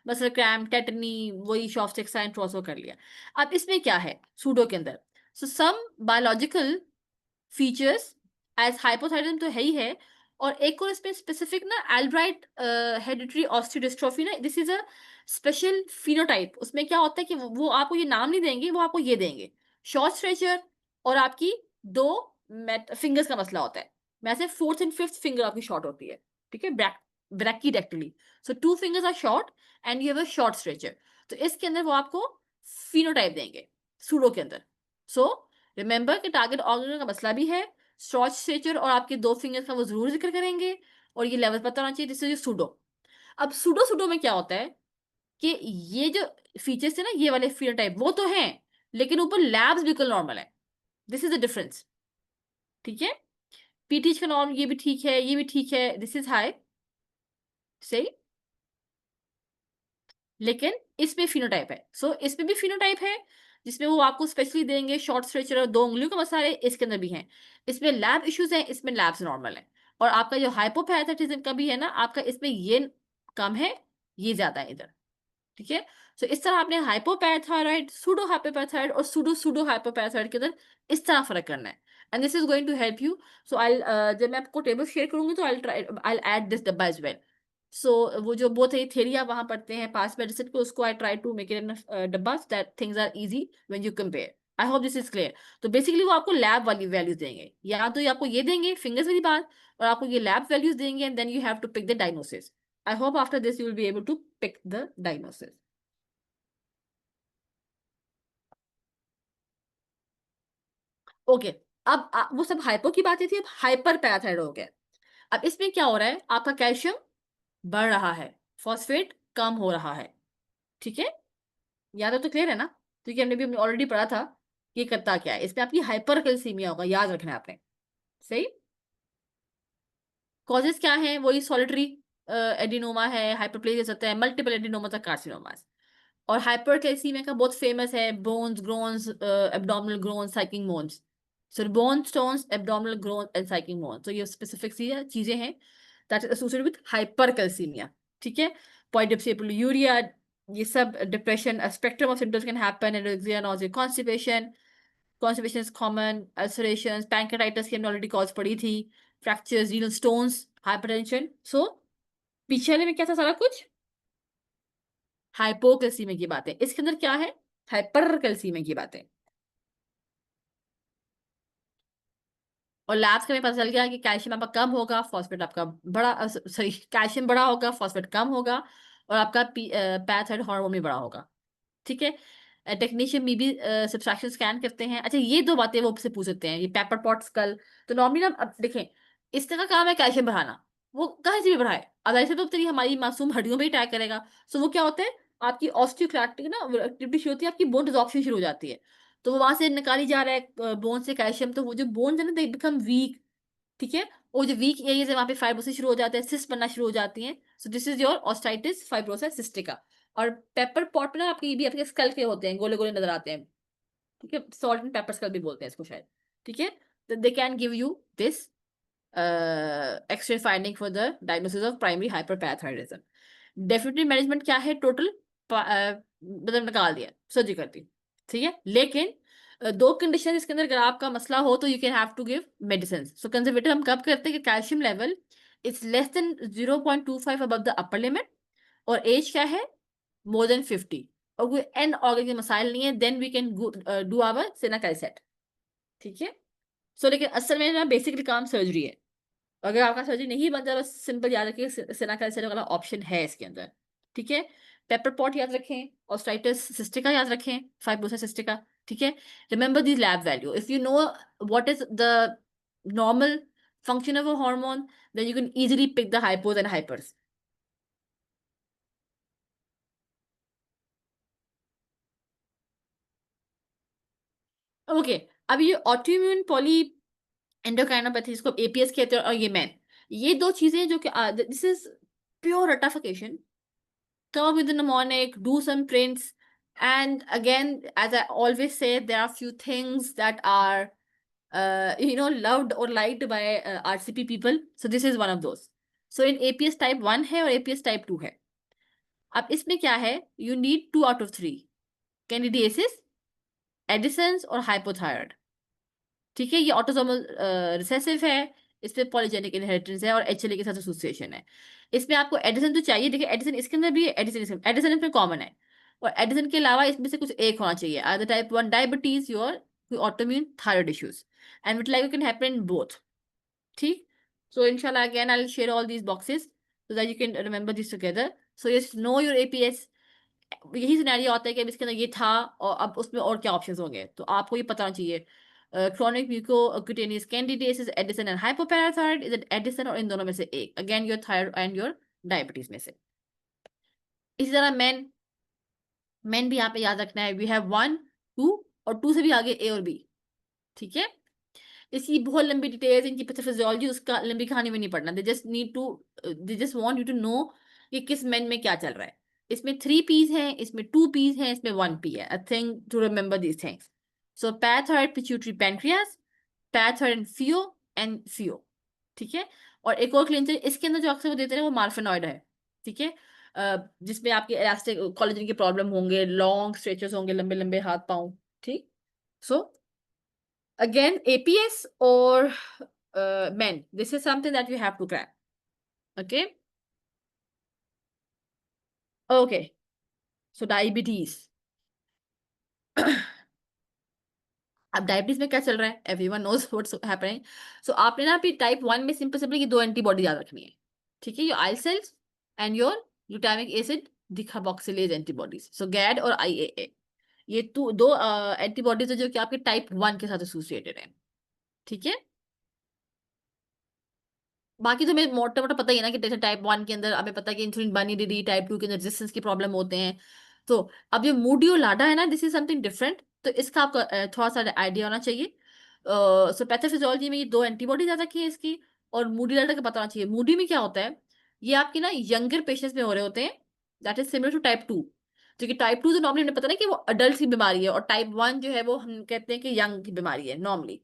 मसल क्रैम्प, टेटनी, वही शॉर्ट साइन ट्रांसफर कर लिया। अब इसमें क्या है सूडो के अंदर, सो सम बायोलॉजिकल फीचर्स एज हाइपोथायराइडिज्म तो है ही है, और एक और इसमें स्पेसिफिक ना एल्ब्राइट हेरिडिटरी ऑस्टियोडिस्ट्रोफी ना, this is a special phenotype. उसमें क्या होता है कि वो आपको ये नाम नहीं देंगे, वो आपको ये देंगे शॉर्ट स्ट्रेचर, और आपकी दो फिंगर्स का मसला होता है, वैसे फोर्थ एंड फिफ्थ फिंगर आपकी शॉर्ट होती है। ठीक है, brachydactyly. So two fingers are short and you have a short stature. तो इसके अंदर वो आपको फिनोटाइप देंगे सूडो के अंदर। सो रिमेंबर कि टारगेट ऑर्गन का मसला भी है, शॉर्ट स्ट्रेचर और आपके दो फिंगर्स का वो जरूर जिक्र करेंगे, और ये लेवल पता होना चाहिए, दिस इज सूडो। अब सूडो सूडो में क्या होता है कि ये जो फीचर्स है ना, ये वाले फिनोटाइप वो तो हैं, लेकिन ऊपर लैब्स बिल्कुल नॉर्मल है। This is the difference. ठीक है। पीटीएच का नॉर्म ये भी ठीक है, ये भी ठीक है, दिस इज हाई, सही। लेकिन इसमें फिनोटाइप है, सो इसमें भी फिनोटाइप है, जिसमें वो आपको स्पेशली देंगे शॉर्ट स्ट्रेचर और दो उंगलियों का मसला है, इसके अंदर भी है। इसमें लैब इश्यूज हैं, इसमें लैब्स नॉर्मल है। और आपका जो हाइपोपैथेटिज्म का भी है ना आपका, इसमें ये कम है, ये ज्यादा है इधर। ठीक है। सो इस तरह आपने हाइपोपैराथायरॉइड, सूडो हाइपोपैराथायरॉइड और सूडो सूडो हाइपोपैराथायरॉइड के अंदर इस तरह फर्क करना है। And this is going to help you. So I, जब मैं आपको टेबल शेयर करूंगी तो आई ऐड दिस डब्बा एज वेल। सो वो जो बोथ है थेरी आप वहां पढ़ते हैं पास मेडिसिन को, उसको I try to make it in डब्बा that things are easy when you compare. I hope this is clear. तो बेसिकली वो आपको लैब वाली वैल्यूज देंगे, या तो ये आपको ये देंगे फिंगर्स वाली बात, और आपको ये लैब वैल्यूज देंगे, and then you have to pick the diagnosis. I hope after this you will be able to pick the diagnosis. Okay. अब वो सब हाइपो की बातें थी, अब हाइपर पैराथायरॉयड हो गया। अब इसमें क्या हो रहा है, आपका कैल्शियम बढ़ रहा है, फॉस्फेट कम हो रहा है। ठीक है। याद तो क्लियर है ना, क्योंकि हमने भी ऑलरेडी पढ़ा था कि ये करता क्या है। इसमें आपकी हाइपर कैल्सीमिया होगा, याद रखना है आपने। सही। कॉजेस क्या है, वही सॉलिटरी एडिनोमा है, हाइपरप्लेजिया हो सकता है, मल्टीपल एडिनोमा तक कार्सिनोमास। और हाइपरकैल्सीमिया का बहुत फेमस है bones groans, abdominal groans, psychic moans. So bone stones, abdominal groans and psychic moans, तो ये स्पेसिफिक सी चीजें हैं that is associated with hypercalcaemia. ठीक है। पॉइडिप्सियूरिया, ये सब depression, spectrum of symptoms can happen, anorexia, nausea, constipation. Constipation is common, ulcerations, pancreatitis की हमने ऑलरेडी कॉज पढ़ी थी, fractures, renal stones, hypertension. So पीछे वाले में क्या था सारा कुछ, हाइपोकैल्सीमिया की बातें, इसके अंदर क्या है, हाइपरकैल्सीमिया की बातें। और लैब्स का भी पता चल गया कि कैल्शियम आपका कम होगा, फॉस्फेट आपका बड़ा, सॉरी, कैल्शियम बड़ा होगा, फॉस्फेट कम होगा, और आपका पैराथायरॉइड हार्मोन भी बड़ा होगा। ठीक है। टेक्नीशियन में भी सब्सट्रैक्शन स्कैन करते हैं। अच्छा, ये दो बातें वो आपसे पूछ सकते हैं, ये पेपर पॉट स्कल। तो नॉर्मली ना, अब देखें, इसका का काम है कैल्शियम बढ़ाना, वो कहीं से भी बढ़ाए, अगर ऐसे तो तेरी हमारी मासूम हड्डियों में ही अटैक करेगा। सो वो क्या होता है, आपकी ऑस्टियोक्लास्टिक ना एक्टिविटी शुरू होती है, आपकी बोन डिसॉर्प्शन शुरू हो जाती है, तो वो वहां से निकाली जा रहा है बोन से कैल्शियम, तो वो जो बोन है ना दे बिकम वीक। ठीक है। वो जो वीक एरियाज है वहां पे फाइब्रोसिस शुरू हो जाते हैं, सिस्ट बनना शुरू हो जाती हैं। So this is your osteitis fibrosis cystica. और पेपर पॉट में ना आपके ये भी आपके स्कल के होते हैं, गोले गोले नजर आते हैं। ठीक है, सॉल्ट एंड पेपर स्कल भी बोलते हैं इसको शायद। ठीक है। तो they can give you this, X ray finding for the diagnosis of primary hyperparathyroidism. Definitely management क्या है, टोटल मतलब निकाल दिया, सर्जरी कर दी, ठीक है। लेकिन दो कंडीशन इसके अंदर, अगर आपका मसला हो तो you can have to give medicine. So conservative हम कब करते हैं कि calcium level it's less than 0.25 above the upper limit, और एज क्या है, मोर देन 50, और कोई एंड ऑर्गन के मसाइल नहीं है, then we can do our cinacalcet, ठीक है। सो लेकिन असल में ना बेसिकली काम सर्जरी है। अगर आपका सर्जरी नहीं बनता तो सिंपल याद रखिए, सेनाकाइसेट वाला ऑप्शन है इसके अंदर, ठीक है। पेपर पॉट याद रखें, ऑस्ट्राइटिस सिस्टिका याद रखें, फाइब्रोसिस सिस्टिका, ठीक है। Remember the lab value, if you know what is the normal function of a hormone, then you can easily pick the hypos and hypers. Okay, अब ये ऑटोइम्यून पॉली एंडोक्राइनोपैथी, इसको APS कहते हैं, और ये मैन, ये दो चीजें जो कि this is pure ratification. Come up with a mnemonic, do some prints, and again, as I always say, there are few things that are loved or liked by RCP people. So this is one of those. So in APS type 1 है और APS type 2 है। अब इसमें क्या है, you need 2 out of 3 candidiasis, Addison's और hypothyroid, ठीक है। ये ऑटोसोमल रिसेसिव है, इसमें पॉलीजेनिक इनहेरिटेंस है और एचएलए के साथ एसोसिएशन है। इसमें आपको एडिसन तो चाहिए, देखिए एडिसन इसके अंदर भी है, एडिसन इसमें कॉमन है, और एडिसन के अलावा इसमें से कुछ एक होना चाहिए, आइदर टाइप 1 डायबिटीज योर कोई autoimmune thyroid issues, and vitiligo can happen in both, ठीक। सो इंशाल्लाह again I will share all these boxes so that you can remember this together. So yes, know your APS, यही scenario आता है कि अब इसके अंदर ये था और अब उसमें और क्या ऑप्शंस होंगे, तो आपको ये पता चाहिए। chronic mucocutaneous candidiasis, Edison and hypoparathyroid, is it Edison और इन दोनों में से एक, again your thyroid and your diabetes में से। इसी तरह मेन भी यहाँ पे याद रखना है, वी हैव 1 2 और 2 से भी आगे ए और बी, ठीक है। इसकी बहुत लंबी डिटेल्स, इनकी पैथोफिजियोलॉजी उसका लंबी कहानी में नहीं पढ़ना, they just want you to know कि किस मेन में क्या चल रहा है। इसमें 3 पीस हैं, इसमें 2 पीस हैं, इसमें 1 पी है, I think to remember these things. So parathyroid pituitary pancreas, parathyroid pheo and pheo, ठीक है। और एक और क्लिंचर इसके अंदर जो अक्सर वो देते हैं वो मार्फेनॉइड है, ठीक है। जिसमें आपके इलास्टिक कोलेजन के प्रॉब्लम होंगे, लॉन्ग स्ट्रेचेस होंगे, लंबे लंबे हाथ पाँव, ठीक। सो again, APS or men, this is something that you have to crack. Okay. Okay. So diabetes. अब डायबिटीज में क्या चल रहा है, एवरीवन नोज व्हाट्स हैपनिंग। सो आपने ना अभी टाइप 1 में सिंपल सिंपल की 2 एंटीबॉडी याद रखनी है, ठीक है। योर आइल cells and your glutamic acid decarboxylase antibodies, so GAD और IAA, ये दो एंटीबॉडीज है जो कि आपके टाइप 1 के साथ एसोसिएटेड है, ठीक है। बाकी तो हमें मोटा मोटा पता ही है ना कि जैसे टाइप 1 के अंदर हमें पता है कि इंसुलिन बन नहीं दे रही, टाइप 2 के अंदर रेजिस्टेंस के प्रॉब्लम होते हैं। तो अब जो मूडी और लाडा है ना, दिस इज समथिंग डिफरेंट, तो इसका आपको थोड़ा सा आइडिया होना चाहिए। सो पैथोफिजियोलॉजी में ये 2 एंटीबॉडी ज्यादा की है इसकी, और मूडी लाडा का पता होना चाहिए। मूडी में क्या होता है, ये आपके ना यंगर पेशेंट्स में हो रहे होते हैं, that is similar to type 2। जो कि टाइप 2 तो नॉर्मली हमें पता ना कि वो अडल्ट की बीमारी है, और टाइप 1 जो है वो हम कहते हैं कि यंग की बीमारी है नॉर्मली।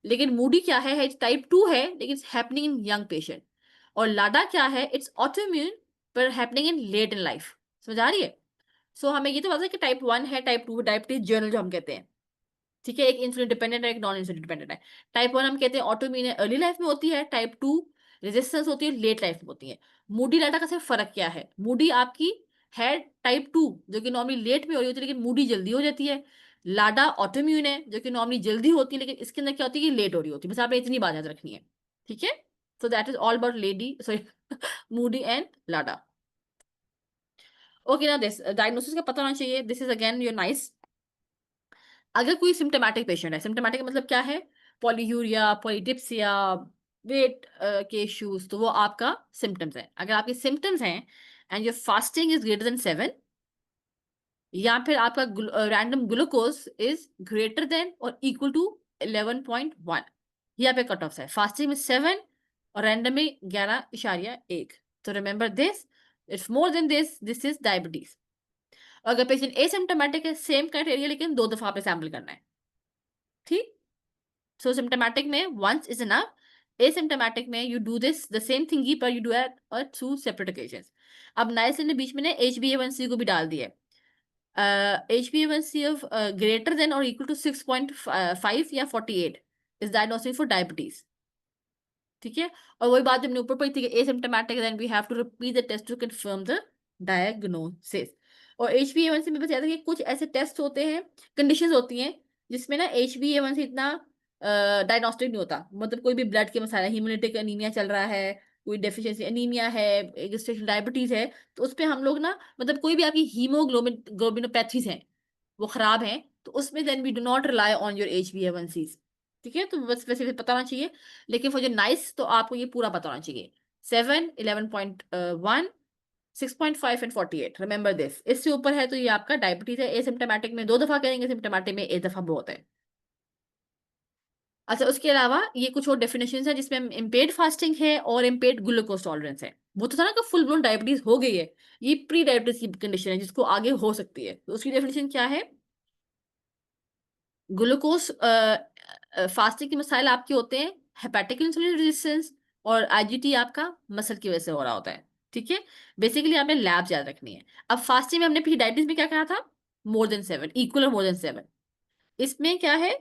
लेकिन मूडी क्या है टाइप 2 है, लेकिन it's happening in young patient. और लाडा क्या है, इट्स ऑटोइम्यून पर happening in late in life, समझ आ रही है। सो हमें ये तो पता है कि टाइप 1 है, टाइप 2 डायबिटीज जर्नल जो हम कहते हैं, ठीक है। एक इंसुलिन डिपेंडेंट है, एक नॉन इंसुलिन डिपेंडेंट है। टाइप 1 हम कहते हैं ऑटोइम्यून है, अर्ली लाइफ में होती है, टाइप 2 रेजिस्टेंस होती है, लेट लाइफ में होती है। मूडी लाडा का सिर्फ फर्क क्या है, मूडी आपकी है टाइप 2 जो कि नॉर्मली लेट में हो रही होती है, लेकिन मूडी जल्दी हो जाती है। लाडा ऑटोइम्यून है जो कि नॉर्मली जल्दी होती है, लेकिन इसके अंदर क्या होती है कि लेट हो रही होती है, बस आपने इतनी बात याद रखनी है, ठीक है। So that is all about lady sorry Moody and LADA. Okay, ना दिस डायग्नोसिस का पता होना चाहिए, this is again your nice. अगर कोई सिम्टोमेटिक पेशेंट है, सिम्टोमेटिक मतलब क्या है, पॉलीयूरिया, पॉलीडिप्सिया, वेट के इश्यूज, तो वो आपका सिम्टम्स है। अगर आपके सिम्टम्स हैं and your fasting is greater than 7, या फिर आपका random glucose is greater than और इक्वल टू 11.1, ये आप कट ऑफ है। फास्टिंग में 7 और रैंडम में 11.1, तो remember this, it's more than this, this is diabetes. अगर पेशेंट एसिम्टोमेटिक है, सेम क्राइटेरिया, लेकिन 2 दफा पे सैंपल करना है, ठीक। सो सिम्टोमेटिक में वंस इज इनफ, एसिम्टोमेटिक में you do this the same thing ही, पर you do at two separate occasions. अब नाइस ने बीच में ना HbA1c को भी डाल दिया। HbA1c ऑफ ग्रेटर देन और इक्वल टू 6.5 या 48 इज डायग्नोस्टिक फॉर डायबिटीज। ठीक है, और वही बात हमने ऊपर पढ़ी थी कि asymptomatic then we have to repeat the test to confirm the diagnosis. और HbA1c में बताया था कि कुछ ऐसे टेस्ट होते हैं, कंडीशंस होती हैं जिसमें ना HbA1c इतना डायग्नोस्टिक नहीं होता। मतलब कोई भी ब्लड के मसाला, हीमोलिटिक एनीमिया चल रहा है, कोई डेफिशिएंसी एनीमिया है, गेस्टेशनल डायबिटीज है, तो उस पे हम लोग ना, मतलब कोई भी आपकी हीमोग्लोबिन ग्लोबिनोपैथीज हैं वो खराब हैं, तो उसमें then we do not rely on your HbA1c। ठीक है, तो बस वैसे पता होना चाहिए। लेकिन फॉर जो नाइस तो आपको ये पूरा पता होना चाहिए, 7, 11.1, 6.5 एंड 48, रिमेंबर दिस। इससे ऊपर है तो ये आपका डायबिटीज है। एसिम्टोमेटिक में 2 दफा करेंगे, सिम्टोमेटिक में 1 दफा बहुत है। अच्छा, उसके अलावा ये कुछ और डेफिनेशन है जिसमें इम्पेयर्ड फास्टिंग है और इम्पेयर्ड ग्लूकोज टॉलरेंस है। वो तो था ना कि फुल ब्लोन डायबिटीज हो गई है, ये प्री डायबिटीज की कंडीशन है जिसको आगे हो सकती है। तो उसकी डेफिनेशन क्या है? ग्लूकोज फास्टिंग के मसाइल आपके होते हैं हेपेटिक इंसुलिन रेजिस्टेंस, और IgT आपका मसल की वजह से हो रहा होता है। ठीक है, बेसिकली आपने लैब याद रखनी है। अब फास्टिंग में हमने फिर डायबिटीज में क्या कहा था? मोर देन 7, इक्वल और मोर देन 7। इसमें क्या है?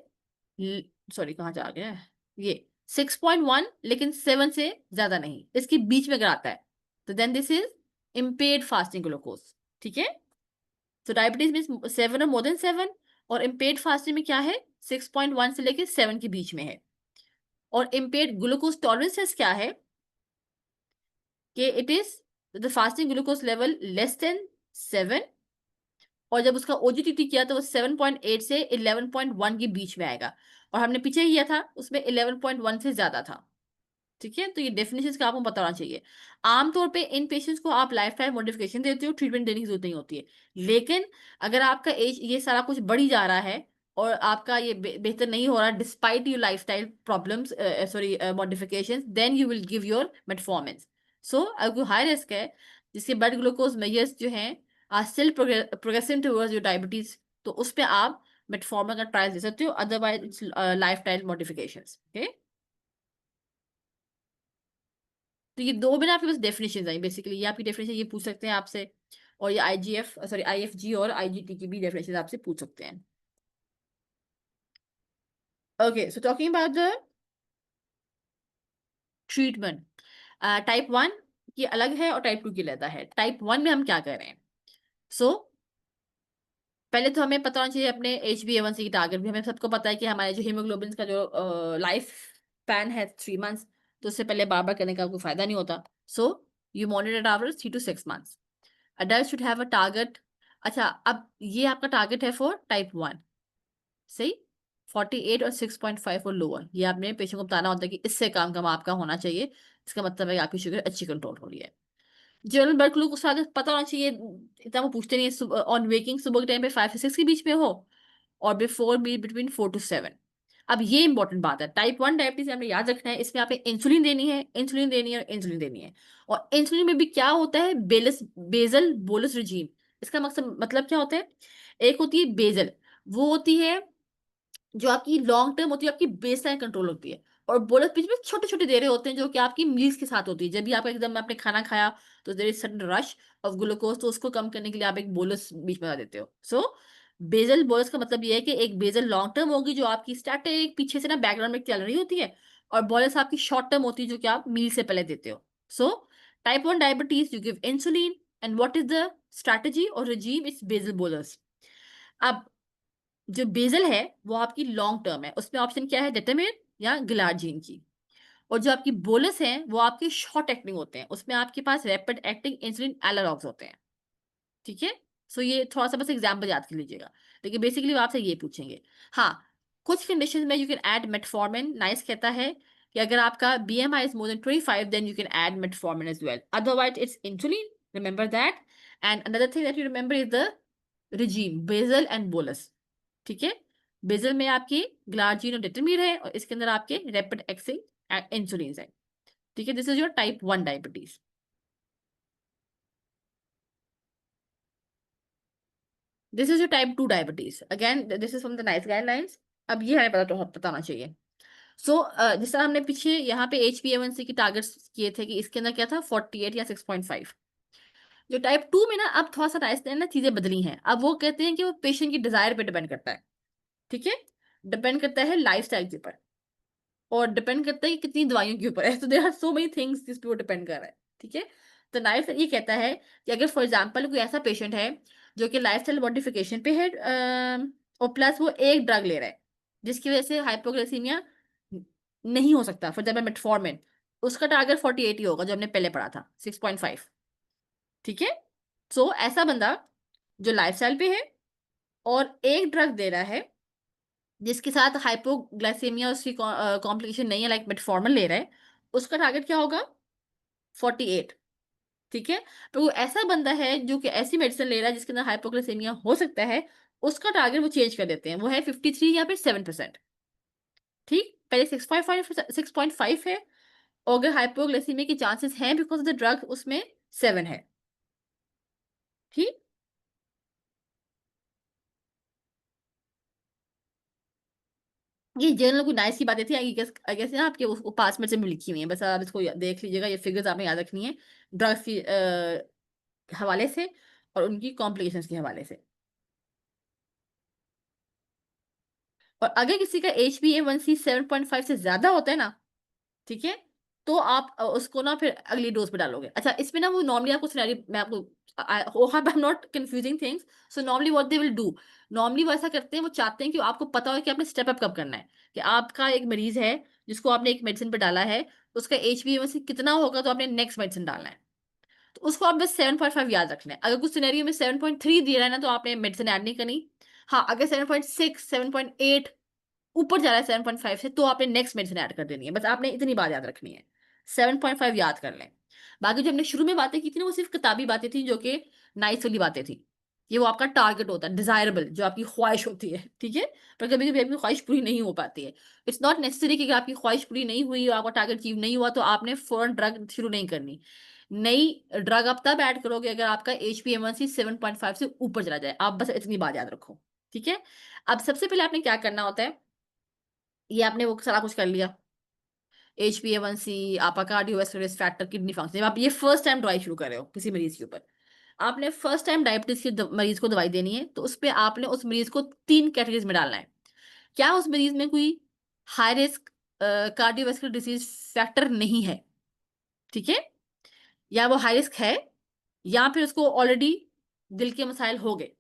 सॉरी, कहाँ जा गया है ये? 6.1, लेकिन 7 से ज्यादा नहीं, इसके बीच में अगर आता है तो then this is impaired fasting glucose. ठीक है, तो डायबिटीज में 7 और मोर देन 7, और इम्पेयर्ड फास्टिंग में क्या है? 6.1 से लेकर 7 के बीच में है। और इम्पेयर्ड ग्लूकोज टॉलरेंस क्या है? कि it is the fasting glucose level less than 7, और जब उसका OGTT किया तो वो 7.8 से 11.1 के बीच में आएगा, और हमने पीछे किया था उसमें 11.1 से ज्यादा था। ठीक है, तो ये डेफिनेशन का आपको पता होना चाहिए। आमतौर पे इन पेशेंट्स को आप लाइफ टाइम मॉडिफिकेशन देते हो, ट्रीटमेंट देने की जरूरत नहीं होती है। लेकिन अगर आपका एज ये सारा कुछ बढ़ी जा रहा है और आपका ये बेहतर नहीं हो रहा despite your lifestyle problems, sorry modification, then you will give your metformin. So अगर हाई रिस्क है जिसके ब्लड ग्लूकोज मेजर्स जो हैं are still progressing towards your diabetes, तो उस पे आप मेटफॉर्मिन का ट्रायल दे सकते हो, otherwise it's life time modifications. Okay, तो ये दो भी ना आपके पास डेफिनेशन आई बेसिकली, ये आपकी डेफिनेशन ये पूछ सकते हैं आपसे, और ये IFG और IGT की भी डेफिनेशन आपसे पूछ सकते हैं। Okay, so talking about the treatment, type 1 की अलग है और टाइप 2 की अलग है। टाइप 1 में हम क्या कर रहे हैं? सो पहले तो हमें पता होना चाहिए अपने HbA1c की टारगेट भी। हमें सबको पता है कि हमारे जो हीमोग्लोबिन का जो लाइफ स्पैन है 3 मंथ्स, तो उससे पहले बार बार करने का कोई फायदा नहीं होता। So you monitor after 3 to 6 months। Adult should have a target. अच्छा, अब ये आपका टारगेट है फॉर टाइप 1, सही। 48 और 6.5 और लोअर, ये आपने पेशेंट को बताना होता है कि इससे कम आपका होना चाहिए। इसका मतलब है कि आपकी शुगर अच्छी कंट्रोल हो रही है। जनरल ब्लड ग्लूकोज को साथ पता होना चाहिए, इतना वो पूछते नहीं है। ऑन वेकिंग सुबह के टाइम पे 5 से 6 के बीच में हो, और बिफोर बी बिटवीन 4 to 7। अब ये इंपॉर्टेंट बात है, टाइप 1 डायबिटीज हमने याद रखना है, इसमें आपने इंसुलिन देनी है, इंसुलिन देनी है और इंसुलिन देनी है। और इंसुलिन में भी क्या होता है? Basal bolus regime. इसका मकसद मतलब क्या होता है? एक होती है बेजल, वो होती है जो आपकी लॉन्ग टर्म होती है, आपकी बेस लाइन कंट्रोल होती है। और बोलस बीच में छोटे छोटे दे रहे होते हैं जो कि आपकी मील्स के साथ होती है। जब भी आपका एकदम आपने खाना खाया तो there is sudden rush of glucose, तो उसको कम करने के लिए आप एक बोलस बीच में लगा देते हो। सो बेजल बोलस का मतलब ये है कि एक बेजल लॉन्ग टर्म होगी जो आपकी स्टैटिक पीछे से ना बैकग्राउंड में चल रही होती है, और बोलस आपकी शॉर्ट टर्म होती है जो कि आप मील से पहले देते हो। So type 1 diabetes you give insulin, and what is the strategy और regime? Is basal bolus. अब जो बेजल है वो आपकी लॉन्ग टर्म है, उसमें ऑप्शन क्या है? डेटामेर या ग्लार्जीन की। और जो आपकी बोलस है वो आपके शॉर्ट एक्टिंग होते हैं, उसमें आपके पास रैपिड एक्टिंग इंसुलिन एनालॉग्स होते हैं। ठीक है, सो ये थोड़ा सा बस एग्जाम्पल याद कर लीजिएगा, लेकिन बेसिकली वो आपसे ये पूछेंगे। हाँ, कुछ कंडीशन में you can add metformin. NICE कहता है कि अगर आपका BMI is more than 25 then you can add metformin as well, otherwise it's insulin, remember that. And another thing that you remember is the regime, basal and bolus. ठीक है, bezel में आपकी glargine और डेटामीर है, और इसके अंदर आपके रैपिड एक्टिंग इंसुलिन है। ठीक है, this is your type 1 diabetes. This is your type 2 diabetes, again this is from the nice guidelines. अब ये हमें बताना चाहिए। सो जैसा हमने पीछे यहाँ पे HbA1c की टारगेट्स किए थे कि इसके अंदर क्या था 48 या 6.5। जो टाइप 2 में ना अब थोड़ा सा ना चीजें बदली हैं। अब वो कहते हैं कि वो पेशेंट की डिजायर पे डिपेंड करता है। ठीक है, डिपेंड करता है लाइफस्टाइल के ऊपर, और डिपेंड करता है कि कितनी दवाइयों के ऊपर है। तो there are so many things जिस पे वो डिपेंड कर रहा है। ठीक है, तो लाइफ ये कहता है कि अगर फॉर एग्जांपल कोई ऐसा पेशेंट है जो कि लाइफस्टाइल मॉडिफिकेशन पे है, और प्लस वो एक ड्रग ले रहा है जिसकी वजह से हाइपोग्लाइसीमिया नहीं हो सकता, फॉर एग्जाम्पल मेटफॉर्मिन, उसका टारगेट 48 ही होगा जो हमने पहले पढ़ा था 6.5। ठीक है, सो ऐसा बंदा जो लाइफस्टाइल पे है और एक ड्रग दे रहा है जिसके साथ हाइपोग्लाइसेमिया उसकी कॉम्प्लिकेशन नहीं है, लाइक मेटफॉर्मिन ले रहा है, उसका टारगेट क्या होगा 48। ठीक है, तो वो ऐसा बंदा है जो कि ऐसी मेडिसिन ले रहा है जिसके अंदर हाइपोग्लाइसेमिया हो सकता है, उसका टारगेट वो चेंज कर देते हैं, वो है 53 या फिर 7%। ठीक, पहले 6.5 है, और अगर हाइपोग्लाइसेमिया के चांसेस हैं बिकॉज ऑफ द ड्रग, उसमें 7 है। ठीक, ये जनरल कोई नाइस की बातें थी, आई गेस ना आपके पास में से भी लिखी हुई है, बस आप इसको देख लीजिएगा, ये फिगर्स आपने याद रखनी है ड्रग्स की हवाले से और उनकी कॉम्प्लिकेशंस के हवाले से। और अगर किसी का HbA1c 7.5 से ज्यादा होता है ना, ठीक है, तो आप उसको ना फिर अगली डोज पे डालोगे। अच्छा, इसमें ना वो नॉर्मली आपको सिनेरियो मैं आपको I am not confusing things. So normally what they will do, normally वो ऐसा करते हैं, वो चाहते हैं कि आपको पता हो कि आपने स्टेप अप कब करना है, कि आपका एक मरीज है जिसको आपने एक मेडिसिन पे डाला है, उसका HbA1c कितना होगा तो आपने नेक्स्ट मेडिसिन डालना है, तो उसको आप बस 7.5 याद रखना है। अगर कुछ सिनेरियो में 7.3 दिया है ना, तो आपने मेडिसिन ऐड नहीं करनी। हाँ, अगर 7.6 7.8 ऊपर जा रहा है 7.5 से, तो आपने नेक्स्ट मेडिसिन ऐड कर देनी है। बस आपने इतनी बात याद रखनी है, 7.5 याद कर लें। बाकी जो हमने शुरू में बातें की थी ना, वो सिर्फ किताबी बातें थी, जो कि नाइस वाली बातें थी। ये वो आपका टारगेट होता है, डिजायरेबल, जो आपकी ख्वाहिश होती है। ठीक है, पर कभी कभी आपकी ख्वाहिश पूरी नहीं हो पाती है। इट्स नॉट नेसेसरी कि अगर आपकी ख्वाहिश पूरी नहीं हुई और आपका टारगेट अचीव नहीं हुआ तो आपने फौरन ड्रग शुरू नहीं करनी। नई ड्रग आप तब ऐड करोगे अगर आपका HbA1c 7.5 से ऊपर चला जाए। आप बस इतनी बात याद रखो। ठीक है, अब सबसे पहले आपने क्या करना होता है, ये आपने वो सारा कुछ कर लिया, HbA1c, आपका cardiovascular risk factor, kidney function. जब आप ये फर्स्ट टाइम दवाई शुरू कर रहे हो किसी मरीज के ऊपर, आपने फर्स्ट टाइम डायबिटीज के मरीज को दवाई देनी है, तो उस पे आपने उस मरीज को 3 कैटेगरीज में डालना है। क्या उस मरीज में कोई high risk cardiovascular disease factor नहीं है, ठीक है, या वो हाई रिस्क है, या फिर उसको ऑलरेडी दिल के मसाइल हो गए।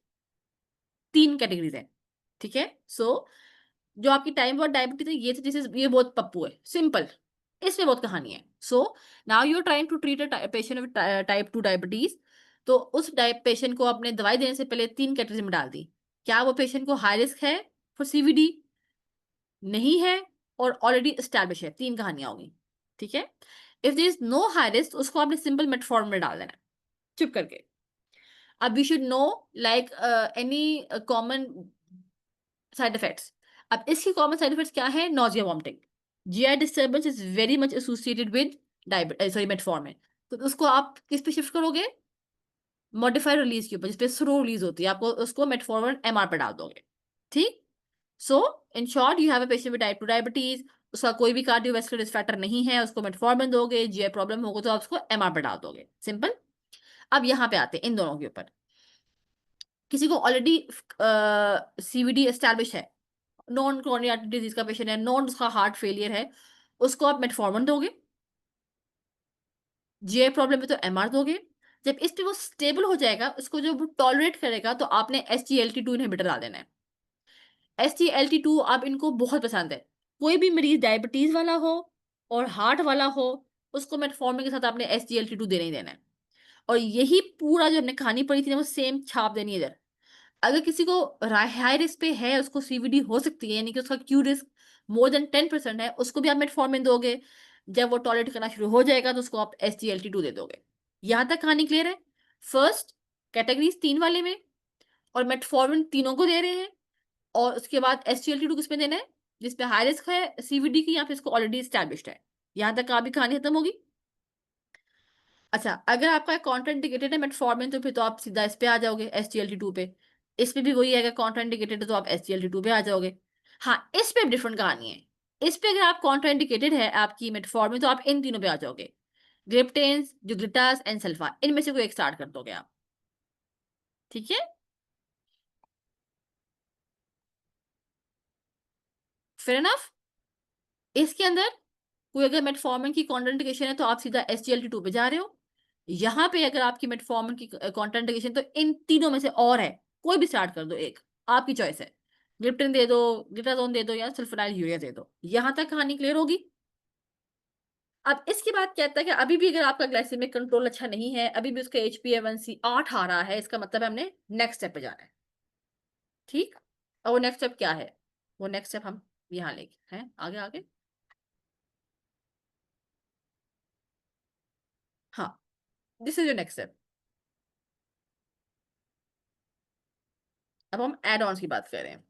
3 कैटेगरीज है। ठीक है, सो जो आपकी टाइप वन डायबिटीज है, ये ये बहुत पप्पू है, सिंपल, इसमें बहुत कहानी है। So now you are trying to treat a patient with type 2 diabetes, तो उस टाइप पेशेंट को आपने दवाई देने से पहले 3 कैटेगरी में डाल दी। क्या वो पेशेंट को हाई रिस्क है फॉर CVD, नहीं है, और ऑलरेडी एस्टैब्लिश है। 3 कहानियां होगी। ठीक है, if there is no high risk, उसको आपने सिंपल मेटफॉर्मिन में डाल देना है, चुप करके। अब you should know like any common side effects. अब इसकी कॉमन साइड इफेक्ट्स क्या है, nausea, vomiting, GI disturbance is very much associated with sorry metformin. तो उसको आप किस पे शिफ्ट करोगे, मॉडिफाइड रिलीज के ऊपर, जिसपे स्लो रिलीज होती है, आपको उसको मेटफॉर्मिन MR पे डाल दोगे। ठीक, so in short you have a patient with type 2 diabetes, उसका कोई भी कार्डियोवैस्कुलर रिस्क फैक्टर नहीं है, उसको मेटफॉर्मिन दोगे, GI प्रॉब्लम होगा तो आप उसको MR पे डाल दोगे, सिंपल। अब यहाँ पे आते हैं इन दोनों के ऊपर। किसी को ऑलरेडी CVD एस्टैब्लिश है, नॉन क्रोनिक आर्टरी डिजीज का पेशेंट है, नॉन उसका हार्ट फेलियर है, उसको आप मेटफॉर्मिन दोगे। GI प्रॉब्लम है तो MR दोगे। जब इस पे वो स्टेबल हो जाएगा, उसको जब वो टॉलरेट करेगा, तो आपने SGLT2 इनहिबिटर डाल देना है। SGLT2 अब इनको बहुत पसंद है। कोई भी मरीज डायबिटीज वाला हो और हार्ट वाला हो, उसको मेटफॉर्मिन के साथ आपने SGLT2 देना ही देना है। और यही पूरा जो हमने कहानी पढ़ी थी ना, वो सेम छाप देनी है इधर। अगर किसी को हाई रिस्क पे है, उसको CVD हो सकती है, यानी कि उसका क्यू रिस्क मोर देन 10% है, उसको भी आप मेटफॉर्मिन दोगे। जब वो टॉलरेट करना शुरू हो जाएगा, तो उसको आप SGLT2 दे दोगे। यहां तक कहानी क्लियर है। फर्स्ट कैटेगरीज 3 वाले में, और मेटफॉर्मिन तीनों को दे रहे हैं, और उसके बाद SGLT2 किसमें देना है, जिसपे हाई रिस्क है CVD की, या फिर इसको ऑलरेडी स्टैब्लिश्ड है। यहां तक आपकी कहानी खत्म होगी। अच्छा, अगर आपका कॉन्ट्राइंडिकेटेड है मेटफॉर्मिन, तो फिर तो आप सीधा इस पे आ जाओगे, SGLT2 पे। इस पे भी वही है, अगर कॉन्ट्राइंडिकेटेड है तो आप SGLT2 पे आ जाओगे। हाँ, इस पे डिफरेंट कहानी है। इस पे अगर आप कॉन्ट्राइंडिकेटेड है आपकी मेटफॉर्मिन तो आप इन तीनों पे आ जाओगे, ग्लिप्टेंस, जो ग्लिटास एंड सल्फा, इनमें से कोई एक स्टार्ट कर दोगे आप। ठीक है, फेयर एनफ। इसके अंदर कोई अगर मेटफॉर्मिन की कॉन्ट्राइंडिकेशन है तो आप सीधा SGLT2 पे जा रहे हो। यहाँ पे अगर आपकी मेटफॉर्मिन की कॉन्ट्राइंडिकेशन तो इन तीनों में से और है, कोई भी स्टार्ट कर दो एक, आपकी चॉइस है। ग्लिप्टिन दे दो, ग्लिटाजोन दे दो, या सल्फोनाइल यूरिया दे दो। यहां तक कहानी क्लियर होगी। अब इसके बाद कहता है कि अभी भी अगर आपका ग्लाइसेमिक कंट्रोल अच्छा नहीं है, अभी भी उसका HbA1c 8 आ रहा है, इसका मतलब है हमने नेक्स्ट स्टेप पे जाना है। ठीक, और वो नेक्स्ट स्टेप क्या है, वो नेक्स्ट स्टेप हम यहाँ लेके हैं आगे आगे। हाँ, this is your next step. अब हम एड ऑन्स की बात कर रहे हैं।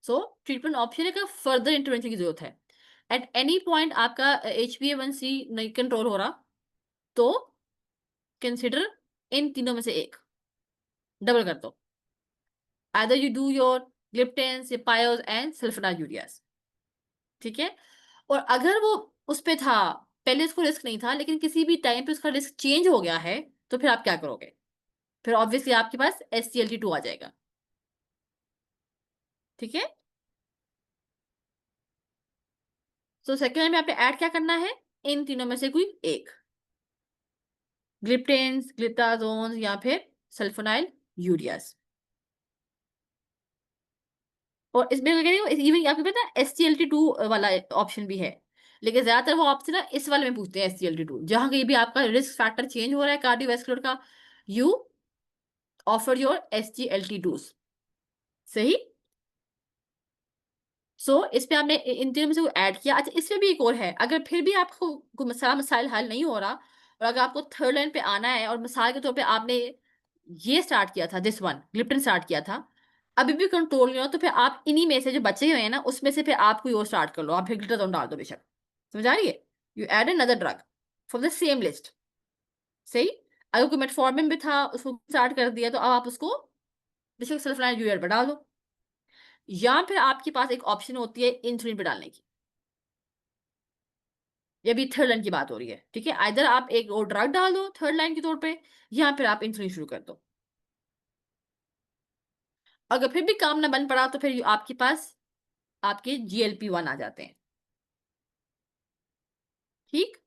सो ट्रीटमेंट ऑप्शन है का फर्दर इंटरवेंशन की जरूरत है। एट एनी पॉइंट आपका HbA1c नहीं कंट्रोल हो रहा तो कंसिडर इन तीनों में से एक, डबल कर दो। Either you do your gliptins, pios and sulfonyl. ठीक है, और अगर वो उस पे था, पहले उसको रिस्क नहीं था, लेकिन किसी भी टाइम पे उसका रिस्क चेंज हो गया है, तो फिर आप क्या करोगे? फिर ऑब्वियसली आपके पास SGLT2 आ जाएगा। ठीक है, तो सेकेंड में आपने ऐड क्या करना है, इन तीनों में से कोई एक, ग्लिप्टेंस, ग्लिप्टाजोन्स या फिर सल्फोनाइल यूरियास। और इसमें क्या कह रही हूँ, इवन आपको पता है SGLT2 वाला ऑप्शन भी है, लेकिन ज्यादातर वो आपसे ना इस वाले में पूछते हैं SGLT2, जहां कहीं भी आपका रिस्क फैक्टर चेंज हो रहा है कार्डियोवैस्कुलर का, यू ऑफर योर SGLT2। सही। इस पे आपने इन तीनों में से ऐड किया। अच्छा, इसमें भी एक और है, अगर फिर भी आपको कोई मसला मसाइल हल नहीं हो रहा, और अगर आपको थर्ड लाइन पे आना है और मिसाल के तौर पे आपने ये स्टार्ट किया था, दिस वन ग्लिप्टिन स्टार्ट किया था, अभी भी कंट्रोल नहीं हो, तो फिर आप इन्हीं में से जो बचे हुए हैं ना, उसमें से फिर आप कोई और स्टार्ट कर लो, आप फिर ग्लिटाजोन डाल दो बेशक। समझ आ रही है? You add another drug from the same list. सही। अगर कोई मेटफॉर्मिन भी था उसको स्टार्ट कर दिया, तो अब आप उसको बेशक सल्फोनाइल यूरिया पर डाल दो, या फिर आपके पास एक ऑप्शन होती है इंसुलिन पे डालने की। ये भी थर्ड लाइन की बात हो रही है। ठीक है, इधर आप एक और ड्रग डाल दो थर्ड लाइन के तौर पे, या फिर आप इंसुलिन शुरू कर दो। अगर फिर भी काम ना बन पड़ा तो फिर आपके पास आपके GLP-1 आ जाते हैं। ठीक,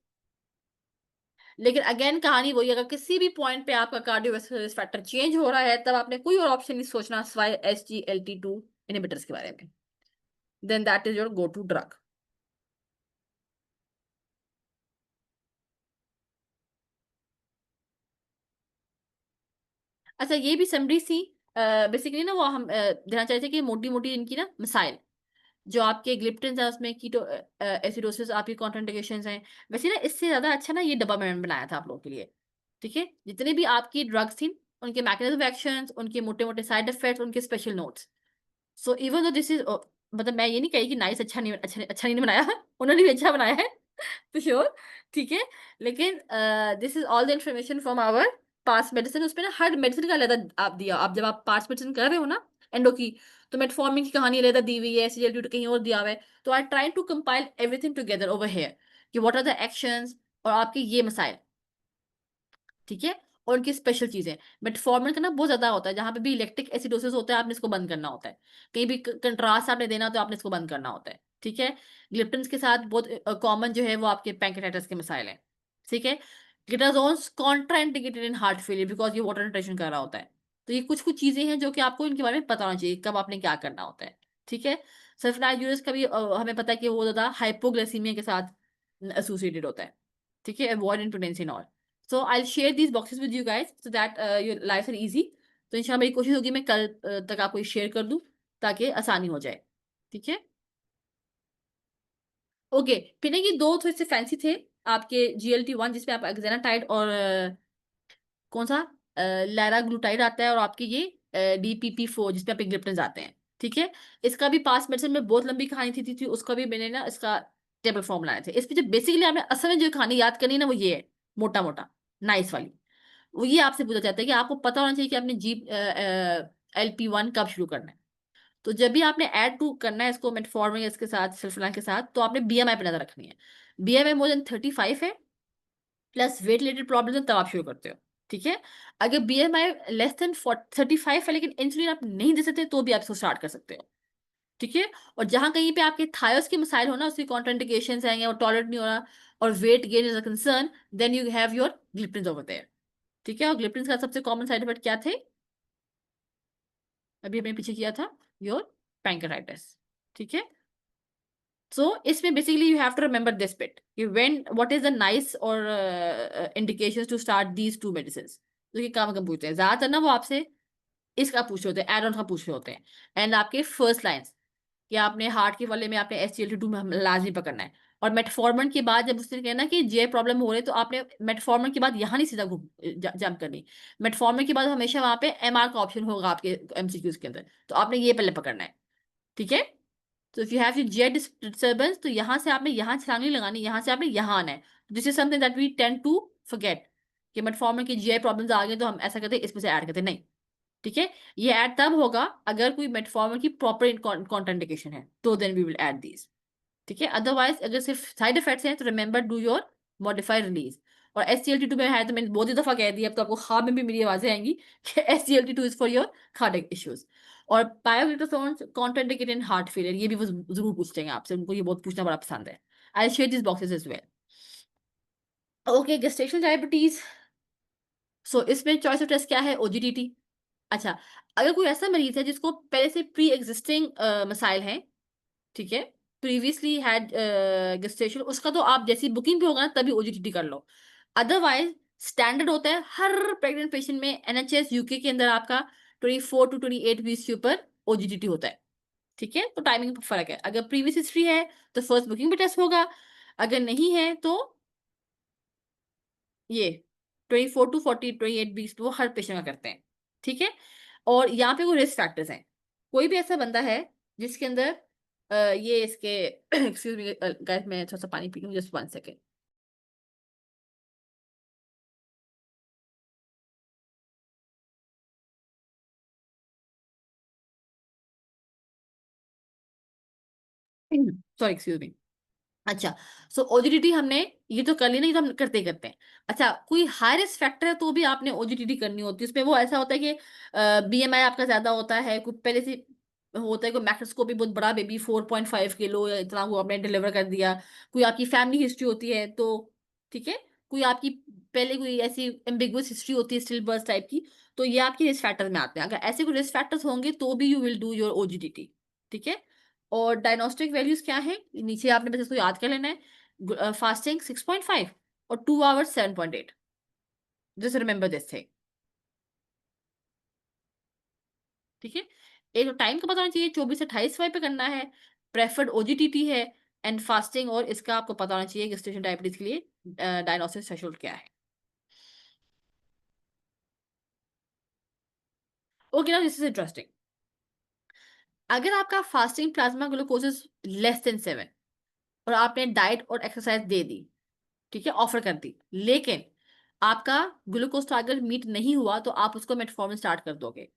लेकिन अगेन कहानी वही, अगर किसी भी पॉइंट पे आपका कार्डियोवैस्कुलर फैक्टर चेंज हो रहा है, तब आपने कोई और ऑप्शन नहीं सोचना सिवाय SGLT2 इनहिबिटर्स के बारे में। Then that is your go to drug. अच्छा, ये भी समरी सी बेसिकली ना, वो हम देना चाहते थे कि मोटी मोटी इनकी ना मिसाइल, जो आपके ग्लिप्टिन है उसमें कीटो एसिडोसिस आपकी कॉन्ट्राइंडिकेशंस हैं। वैसे ना इससे ज्यादा अच्छा ना ये डब्बा मैंने बनाया था आप लोगों के लिए। ठीक है, जितने भी आपकी ड्रग्स थी, उनके मैकेनिज्म ऑफ एक्शन, उनके मोटे मोटे साइड इफेक्ट्स, उनके special notes. So even though this is, मतलब मैं ये नहीं कही कि नाइस अच्छा नहीं बनाया है, उन्होंने भी अच्छा बनाया है तो श्योर। ठीक है, लेकिन this is all the information from our pass medicine. उसमें ना हर मेडिसिन का अलग आप दिया, आप जब आप पास मेडिसिन कर रहे हो ना एंडो की, तो मेटफॉर्मिन की कहानी अलग दी हुई है, SGLT2 कहीं और दिया हुआ है। तो I try to compile everything together over here, कि व्हाट आर द एक्शंस और आपके ये मसाइल। ठीक है, और उनकी स्पेशल चीजें। मेटफॉर्मिन का ना बहुत ज्यादा होता है, जहां पे भी इलेक्ट्रिक एसिडोसिस होता है आपने इसको बंद करना होता है, कहीं भी कंट्रास्ट आपने देना तो आपने इसको बंद करना होता है। ठीक है, ग्लिप्टिन के साथ बहुत कॉमन जो है वो आपके पैंक्रेटाइटिस के मसाइल हैं। ठीक है, glitazones contraindicated in heart failure because ये वाटर रिटेंशन कर रहा होता है। तो ये कुछ कुछ चीजें हैं जो कि आपको इनके बारे में पता होना चाहिए, कब आपने क्या करना होता है। ठीक है, सल्फोनाइल यूरिक का भी हमें पता है कि वो ज्यादा हाइपोग्लाइसीमिया के साथ एसोसिएटेड होता है। ठीक है, avoid importance in all. So I share these boxes with you guys so that your life are easy. तो इंशाल्लाह मेरी कोशिश होगी मैं कल तक आपको शेयर कर दूं, ताकि आसानी हो जाए। ठीक है, ओके। फिर ना ये दो थोड़े से फैंसी थे आपके GLT-1, जिसमें आप एक्जेनाटाइड और कौन सा लैराग्लूटाइड आता है, और आपके ये DPP-4 जिसमें आप ग्लिप्टिन आते हैं। ठीक है, इसका भी पास मेडिसिन में बहुत लंबी कहानी थी उसका भी मैंने ना इसका टेबल फॉर्म बनाए थे। इसमें जो बेसिकली आपने असल में जो कहानी याद करनी है ना, वो ये है, मोटा मोटा नाइस वाली। वो ये आपसे पूछा जाता है कि आपको पता होना चाहिए कि आपने जी LP1 कब शुरू करना है। तो जब भी आपने ऐड टू करना है इसको मेटफॉर्मिन इसके साथ सल्फोनाल के साथ, तो आपने BMI पे नजर रखनी है। BMI मोर देन 35 है प्लस वेट रिलेटेड प्रॉब्लम है, तब आप शुरू करते हो। ठीक है, अगर BMI लेस देन 35 है लेकिन इंसुलिन आप नहीं दे सकते, तो भी आप इसको स्टार्ट कर सकते हो। ठीक है, और जहां कहीं पे आपके थायरोइड की मसाइल हो ना, उसकी कॉन्ट्राइंडिकेशंस आएंगे और टॉलरेट नहीं हो रहा और weight gain is a concern, then you have your gliptin over there. ठीक है, और ग्लिप्टिन का सबसे कॉमन साइड इफेक्ट क्या थे, अभी हमने पीछे किया था, योर पैंक्रेटाइटिस। ठीक है, सो इसमें basically you have to remember this bit कि when what is the NICE और indications to start these two medicine. जो कि काम कम पूछते हैं ज्यादातर ना, वो आपसे इसका पूछ रहे होते हैं, एड ऑन का पूछ रहे होते हैं, एंड आपके फर्स्ट लाइंस कि आपने हार्ट के वाले में आपने SGLT2 में लाजमी पकड़ना है। और मेटफॉर्मन के बाद जब उसने कहना कि जे प्रॉब्लम हो रही है, तो आपने मेटफॉर्मन के बाद यहाँ नहीं सीधा जंप करनी। मेटफॉर्मन के बाद हमेशा वहां पे MR का ऑप्शन होगा आपके MCQs के अंदर, तो आपने ये पहले पकड़ना है। ठीक है, तो if you have your GI disturbance, तो यहाँ से आपने यहाँ छलांग नहीं लगानी, यहाँ से आपने यहाँ आना है। This is something that we tend to forget कि मेटफॉर्मन की GI प्रॉब्लम्स आ गई तो हम ऐसा करते हैं, इसमें से ऐड करते हैं, नहीं। ठीक है, ये ऐड तब होगा अगर कोई मेटफॉर्मन की प्रॉपर कॉन्ट्राइंडिकेशन है, तो then we will add these. ठीक है, अदरवाइज अगर सिर्फ साइड इफेक्ट्स हैं तो remember do your modified release. और SGLT2 में है तो मैंने बहुत ही दफा कह दिया, अब तो आपको ख्वाब में भी मेरी आवाजें आएंगी कि SGLT2 is for your cardiac issues. और पायोग्लिटासोन कॉन्ट्राइंडिकेटेड इन हार्ट फेलियर, ये भी वो जरूर पूछते हैं आपसे, उनको ये बहुत पूछना बड़ा पसंद है। I share this boxes as well. Okay, gestational diabetes, so इसमें चॉइस ऑफ टेस्ट क्या है, OGTT। अच्छा, अगर कोई ऐसा मरीज है जिसको पहले से प्री एग्जिस्टिंग मसाइल हैं, ठीक है, प्रीवियसली हैड गेस्टेशन, उसका तो आप जैसी बुकिंग पे होगा ना तभी OGTT कर लो। अदरवाइज स्टैंडर्ड होता है हर प्रेग्नेंट पेशेंट में, NHS UK के अंदर आपका 24 to 28 वीक्स के ऊपर OGTT होता है। ठीक है, तो टाइमिंग में फर्क है, अगर प्रीवियस हिस्ट्री है तो फर्स्ट बुकिंग पे टेस्ट होगा, अगर नहीं है तो ये 24 to 28 वीक्स वो हर पेशेंट का करते हैं। ठीक है, और यहाँ पे कोई रिस्क फैक्टर्स हैं, कोई भी ऐसा बंदा है जिसके अंदर ये इसके एक्सक्यूज मी गाइस, मैं थोड़ा सा पानी पी लूँ, just 1 second. Sorry, excuse me. अच्छा, सो OGTT हमने ये तो कर ली ना, ये तो हम करते ही करते हैं। अच्छा, कोई हाई रिस्क फैक्टर है तो भी आपने OGTT करनी होती है। उसमें वो ऐसा होता है कि BMI आपका ज्यादा होता है, कोई पहले से होता है, कोई मैक्रोस्कोपी बहुत बड़ा बेबी 4.5 किलो या इतना वो आपने डिलीवर कर दिया, कोई आपकी फैमिली हिस्ट्री होती है तो, ठीक है, कोई आपकी पहले कोई ऐसी एम्बिगुअस हिस्ट्री होती है स्टिल बर्थ टाइप की, तो ये आपके रिस्क फैक्टर में आते हैं। अगर ऐसे कोई रिस्क फैक्टर्स होंगे तो भी you will do your OGTT। ठीक है, और डायग्नोस्टिक वैल्यूज क्या है, नीचे आपने बस इसको याद कर लेना है। फास्टिंग 6.5 और 2 hours 7.8, just remember this thing. ठीक है, एक टाइम का पता होना चाहिए, 24 से 28 पे करना है, प्रेफर्ड OGTT है, एंड फास्टिंग, और इसका आपको पता होना चाहिए गेस्टेशन डायबिटीज के लिए डायग्नोस्टिक थ्रेशोल्ड क्या है। Okay, now this is interesting. अगर आपका फास्टिंग प्लाज्मा ग्लूकोसिस लेस देन 7 और आपने डाइट और एक्सरसाइज दे दी, ठीक है, ऑफर कर दी, लेकिन आपका ग्लूकोज टारगेट मीट नहीं हुआ, तो आप उसको मेटफॉर्मिन स्टार्ट कर दोगे।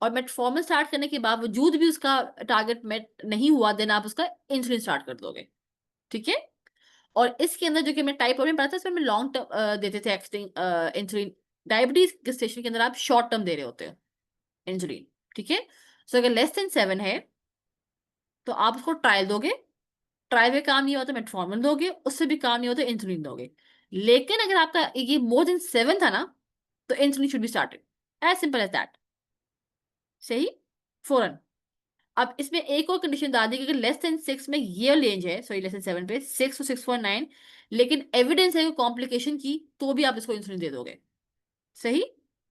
और मेटफॉर्मिन स्टार्ट करने के बावजूद भी उसका टारगेट मेट नहीं हुआ, देन आप उसका इंसुलिन स्टार्ट कर दोगे। ठीक है, और इसके अंदर जो कि मैं टाइप में पढ़ा था, इसमें लॉन्ग टर्म देते थे एक्सटिंग इंसुलिन। डायबिटीज gestation के अंदर आप शॉर्ट टर्म दे रहे होते हो इंसुलिन। ठीक है, सो अगर लेस देन 7 है तो आप उसको ट्रायल दोगे, ट्रायल में काम नहीं हुआ तो मेटफॉर्मिन दोगे, उससे भी काम नहीं हुआ तो इंसुलिन दोगे। लेकिन अगर आपका ये मोर देन 7 था ना, तो insulin should be started, as simple as that. सही, फौरन। अब इसमें एक और कंडीशन डाल दी कि लेस देन 6 में ये रेंज है, सॉरी लेस देन 7 पे 6 to 6.9, लेकिन एविडेंस है कॉम्प्लिकेशन की, तो भी आप इसको इंसुलिन दे दोगे। सही,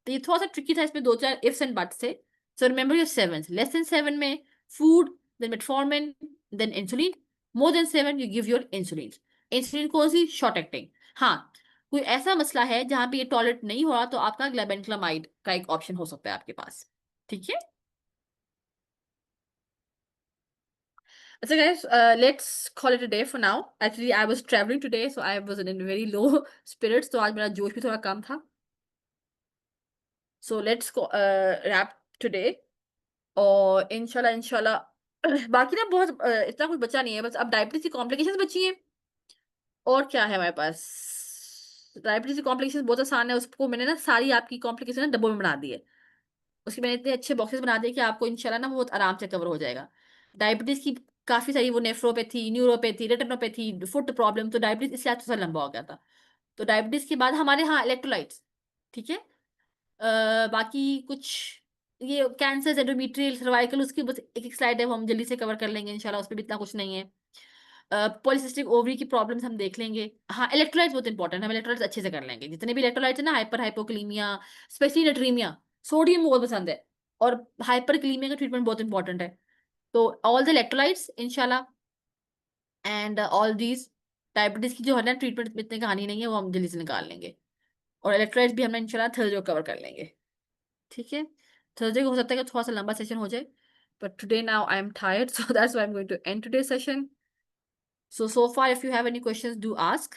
तो ये थोड़ा सा ट्रिकी था, इसमें 2-4 इफ्स एंड बट्स थे। So remember your sevens, less than 7 में food, then metformin, then insulin, more than 7 you give your insulin. Insulin कौन सी, शॉर्ट एक्टिंग। हाँ, कोई ऐसा मसला है जहां पे ये टॉलरेट नहीं हो रहा, तो आपका ग्लाबेंक्लामाइड का एक ऑप्शन हो सकता है आपके पास। ठीक है, So guys, let's call it a day for now. Actually, I was traveling today, so I was in very low spirits. तो आज मेरा जोश भी थोड़ा कम था. So let's go wrap today. और इंशाल्लाह इंशाल्लाह बाकी ना बहुत इतना कुछ बचा नहीं है. बस अब डायबिटीज की कॉम्प्लिकेशंस बची हैं. और क्या है हमारे पास? डायबिटीज की कॉम्प्लिकेशंस बहुत आसान है. उसको मैंने ना सारी आपकी कॉम्प्लिकेशन ना डब्बों में बना दी है. उसके मैंने इतने अच्छे बॉक्सेस बना दिए कि आपको इंशाल्लाह ना बहुत आराम से कवर हो जाएगा. डायबिटीज की काफी सारी वो nephropathy, neuropathy, retinopathy, foot problem. तो डायबिटीज इससे आज थोड़ा लंबा हो गया था. तो डायबिटीज के बाद हमारे यहाँ इलेक्ट्रोलाइट्स. ठीक है. बाकी कुछ ये कैंसर, एंडोमेट्रियल, सर्वाइकल, उसकी बस एक एक स्लाइड है, वो हम जल्दी से कवर कर लेंगे इंशाल्लाह. उस पर भी इतना कुछ नहीं है. पॉलिसिस्टिक ओवरी की प्रॉब्लम्स हम देख लेंगे. हाँ, इलेक्ट्रोलाइट्स बहुत इंपॉर्टेंट है. हम इलेक्ट्रोलाइट्स अच्छे से कर लेंगे. जितने भी इलेक्ट्रोलाइट्स है ना, हाइपर हाइपोक्लीमिया, स्पेशली नेट्रीमिया, सोडियम बहुत पसंद है. और हाइपरक्लीमिया का ट्रीटमेंट बहुत इंपॉर्टेंट है. तो ऑल द इलेक्ट्रोलाइट्स इंशाल्लाह एंड ऑल दीज. डायबिटीज की जो है ना ट्रीटमेंट में इतनी कहानी नहीं है, वो हम जल्दी से निकाल लेंगे. और इलेक्ट्रोलाइट्स भी हमने इंशाल्लाह थर्सडे को कवर कर लेंगे. ठीक है. थर्सडे को हो सकता है कि थोड़ा सा लंबा सेशन हो जाए. But today now I am tired, so that's why I am going to end today session. So far if you have any questions, do ask.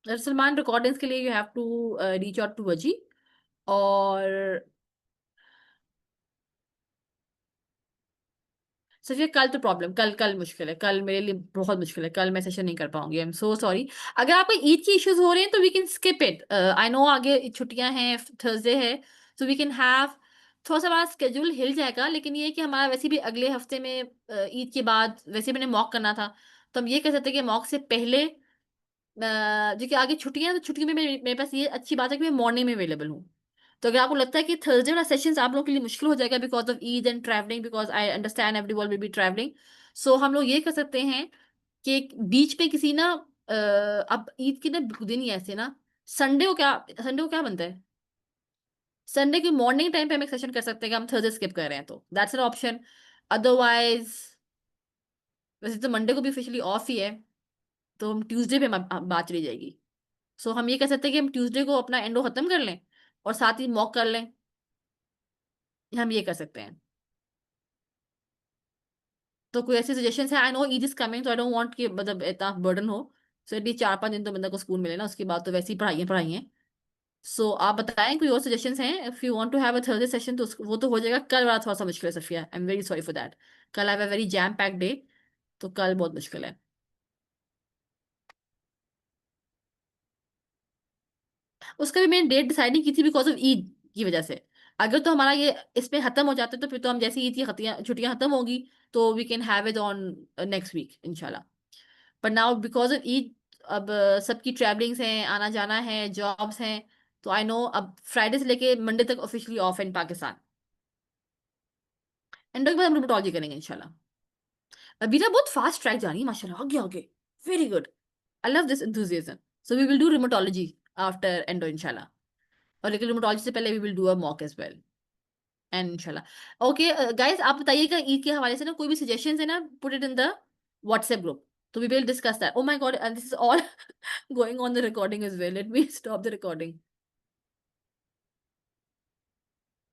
Salman, recordings के लिए you have to reach out to Wajih. और सिर्फ ये कल तो problem, कल कल मुश्किल है. कल मेरे लिए बहुत मुश्किल है. कल मैं सेशन नहीं कर पाऊंगी. I am so sorry. अगर आपको ईद की इश्यूज हो रहे हैं तो we can skip it. I know आगे छुट्टियां हैं, थर्सडे है. सो वी कैन हैव थोड़ा सा हमारा स्केड्यूल हिल जाएगा. लेकिन ये है कि हमारा वैसे भी अगले हफ्ते में ईद के बाद वैसे मैंने मॉक करना था. तो हम ये कह सकते हैं कि मॉक से पहले जो कि आगे छुट्टियां हैं, तो छुट्टियों में मेरे पास ये अच्छी बात है कि मैं मॉर्निंग में अवेलेबल हूँ. तो अगर आपको लगता है कि थर्सडे वाला सेशंस आप लोगों के लिए मुश्किल हो जाएगा because of Eid and travelling, because I understand everyone will be travelling. So हम लोग ये कर सकते हैं कि बीच पे किसी ना अब ईद के ना दिन ही ऐसे ना, संडे को क्या बनता है? संडे की मॉर्निंग टाइम पे हम एक सेशन कर सकते हैं कि हम थर्सडे स्किप कर रहे हैं, तो दैट्स एन ऑप्शन. अदरवाइज वैसे तो मंडे को भी ऑफिशियली ऑफ ही है. तो हम ट्यूसडे पे बात चली जाएगी. सो हम ये कह सकते हैं कि हम ट्यूसडे को अपना एंडो खत्म कर लें और साथ ही मॉक कर लें. हम ये कर सकते हैं. तो कोई ऐसे सजेशन है? I know Eid is coming, तो आई डोंट वांट कि मतलब इतना बर्डन हो. सो एटलीस्ट 4-5 दिन तो बंदा को स्कूल मिले ना. उसके बाद तो वैसे ही पढ़ाई पढ़ाई है. सो आप बताएं कोई और सजेशंस हैं. If you want to have a Thursday session तो वो तो हो जाएगा. कल वाला थोड़ा सा मुश्किल है Safia. I am very sorry for that. कल I have a very jam packed day. तो कल बहुत मुश्किल है. उसका भी मैंने डेट डिसाइड नहीं की थी बिकॉज ऑफ ईद की वजह से. अगर तो हमारा ये इसमें खत्म हो जाता तो फिर तो हम जैसे ईद की छुट्टियां खत्म होगी तो we can have it on next week इंशाल्लाह. पर नाउ बिकॉज ऑफ ईद अब सबकी ट्रैवलिंग्स हैं, आना जाना है, जॉब्स हैं. तो आई नो अब फ्राइडे से लेके मंडे तक ऑफिशियली ऑफ है इन पाकिस्तान. एंड के बाद हम रुमेटोलॉजी करेंगे इंशाल्लाह. अबीरा बहुत फास्ट ट्रैक जा रही है माशाल्लाह. आगे आगे. Very good. I love this enthusiasm. So we will do rheumatology after endo इंशाल्लाह. और लेकिन रुमेटोलॉजी से पहले we will do a mock as well. And इंशाल्लाह ओके. गाइस आप बताइएगा ईद के हवाले से ना कोई भी सजेशंस है ना, put it in the WhatsApp group. तो we will discuss that. Oh my God, and this is all going on the recording as well. Let me stop the recording.